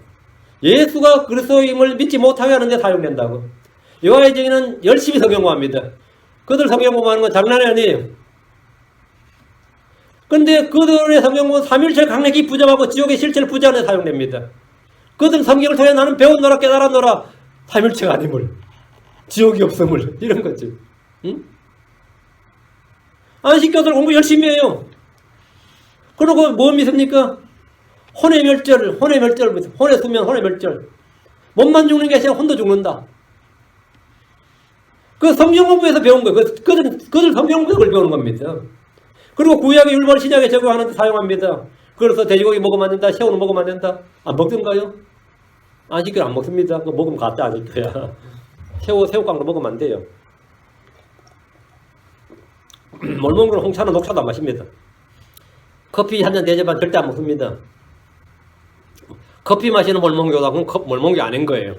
예수가 그리스도임을 믿지 못하게 하는 데 사용된다고. 요하의 증인은 열심히 성경 공부합니다. 그들 성경 공부하는 건 장난이 아니에요. 그런데 그들의 성경 공부는 삼일체 강력히 부정하고 지옥의 실체를 부정하는 데 사용됩니다. 그들은 성경을 통해 나는 배웠노라 깨달았노라 삼일체가 아님을 지옥이 없음을 이런 거지. 응? 안식교들 공부 열심히 해요. 그러고 뭐 믿습니까? 혼의 멸절, 혼의 수면, 혼의 멸절. 몸만 죽는 게 아니라 혼도 죽는다. 그 성경 공부에서 배운 거예요. 그들 성경 공부에서 배우는 겁니다. 그리고 구약의 율법을 신약에 적용하는 데 사용합니다. 그래서 돼지고기 먹으면 안 된다, 새우는 먹으면 안 된다. 안 먹던가요? 안식교는 안 먹습니다. 그거 먹으면 가짜 안식교야. 새우깡도 먹으면 안 돼요. 몰몬교는 홍차나 녹차도 안 마십니다. 커피 한 잔 대접한 절대 안 먹습니다. 커피 마시는 몰몬교다. 그건 몰몬교 아닌 거예요.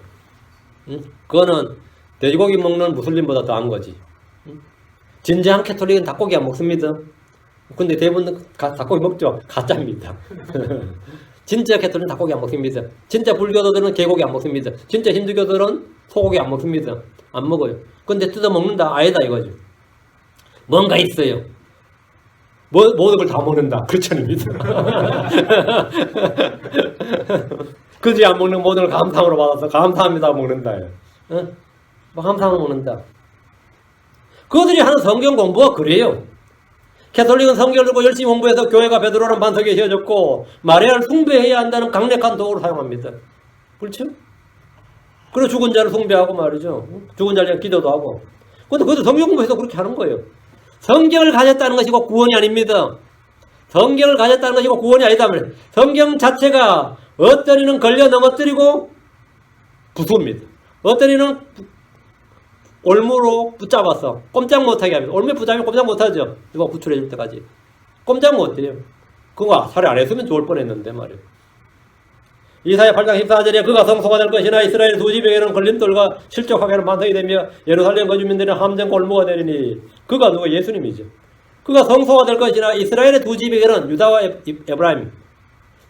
그거는 돼지고기 먹는 무슬림보다 더한 거지. 진정한 캐톨릭은 닭고기 안 먹습니다. 근데 대부분 닭고기 먹죠. 가짜입니다. 진짜 캐톨릭은 닭고기 안 먹습니다. 진짜 불교도들은 개고기 안 먹습니다. 진짜 힌두교들은 소고기 안 먹습니다. 안 먹어요. 근데 뜯어 먹는다? 아니다 이거죠. 뭔가 있어요. 모든 걸 다 먹는다. 크리스천입니다. 그지 안 먹는 모든 걸 감사함으로 받아서 감사합니다 먹는다. 응? 감사함으로 먹는다. 그들이 하는 성경 공부가 그래요. 캐톨릭은 성경을 읽고 열심히 공부해서 교회가 베드로라는 반석에 세워졌고 마리아를 숭배해야 한다는 강력한 도구를 사용합니다. 그렇죠? 그리고 죽은 자를 숭배하고 말이죠. 죽은 자를 위해 기도도 하고. 근데 그것도 성경 공부해서 그렇게 하는 거예요. 성경을 가졌다는 것이고 구원이 아닙니다. 성경을 가졌다는 것이고 구원이 아니다. 성경 자체가 어떤 이는 걸려 넘어뜨리고 부수입니다. 어떤 이는 올무로 붙잡아서 꼼짝 못하게 합니다. 올무에 붙잡으면 꼼짝 못하죠. 이거 구출해 줄 때까지. 꼼짝 못해요. 그거 살해 안 했으면 좋을 뻔했는데 말이에요. 이사야 8장 14절에 그가 성소가 될 것이나 이스라엘 두 집에게는 걸림돌과 실족하게는 반석이 되며 예루살렘 거주민들은 함정 골무가 되리니 그가 누구? 예수님이죠. 그가 성소가 될 것이나 이스라엘의 두 집에게는 유다와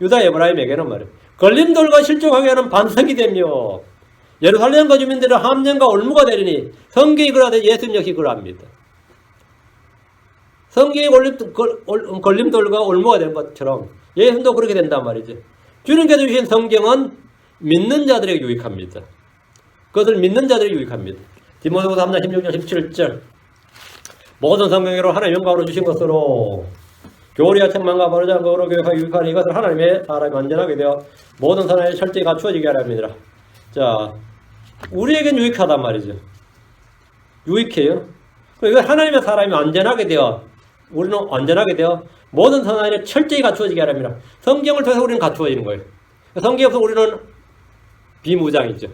에브라임에게는 말이에요. 걸림돌과 실족하게는 반석이 되며 예루살렘 거주민들은 함정과 올무가 되리니 성경이 그러하되 예수님 역시 그러합니다. 성경이 걸림돌과 올무가 된 것처럼 예수님도 그렇게 된단 말이죠. 주님께서 주신 성경은 믿는 자들에게 유익합니다. 그것을 믿는 자들에게 유익합니다. 디모데후서 3장 16절 17절 모든 성경으로 하나님 영광으로 주신 것으로 교리와 책망과 바르장 거로 교육하기 유익하는 이것을 하나님의 사람이 완전하게 되어 모든 사람의 철저히 갖추어지게 하랍니다. 자, 우리에겐 유익하단 말이죠. 유익해요. 이거 하나님의 사람이 완전하게 되어 우리는 완전하게 되어 모든 선한에 철저히 갖추어지게 하랍니다. 성경을 통해서 우리는 갖추어지는 거예요. 성경 없으면 우리는 비무장이죠.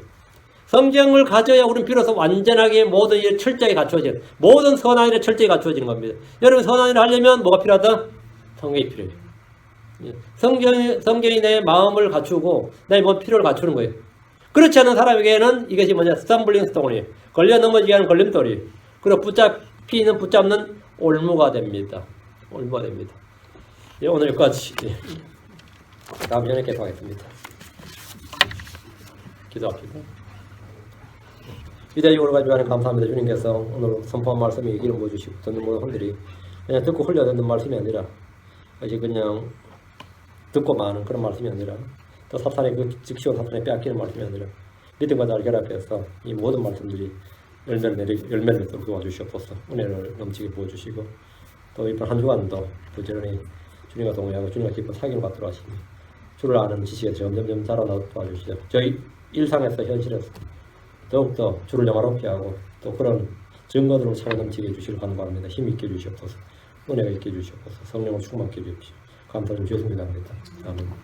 성경을 가져야 우리는 비로소 완전하게 모든 일을 철저히 갖추어져요. 모든 선한 일에 철저히 갖추어지는 겁니다. 여러분 선한 일을 하려면 뭐가 필요하다? 성경이 필요해요. 성경이 내 마음을 갖추고 내 몸 필요를 갖추는 거예요. 그렇지 않은 사람에게는 이것이 뭐냐? 스탬블링 스톤이에요. 걸려 넘어지게 하는 걸림돌이에요. 그리고 붙잡는 올무가 됩니다. 올무가 됩니다. 예, 오늘 여기까지. 다음 시간에 계속하겠습니다. 기도합시다. 위대하게 오르가지 하나님 감사합니다. 주님께서 오늘 선포한 말씀이 기름 부어주시고 듣는 모든 분들이 그냥 듣고 흘려 듣는 말씀이 아니라 이제 그냥 듣고 마는 그런 말씀이 아니라 또 사탄의 그 즉시온 사탄의 빼앗기는 말씀이 아니라 믿음과 나를 결합해서 이 모든 말씀들이 열매를 맺도록 도와주시옵소서. 은혜를 넘치게 부어주시고 또 이번 한 주간도 부지런히 주님과 동행하고 주님과 깊은 사귐을 갖도록 하시니 주를 아는 지식에 점점 자라나도록 도와주시죠. 저희 일상에서 현실에서 더욱더 주를 영화롭게 하고 또 그런 증거들로 차고 넘치게 해주시길 간구합니다. 힘있게 해주시옵소서. 은혜가 있게 해주시옵소서. 성령을 충만케 해주십시오. 감사 좀 주셨습니다. 아멘.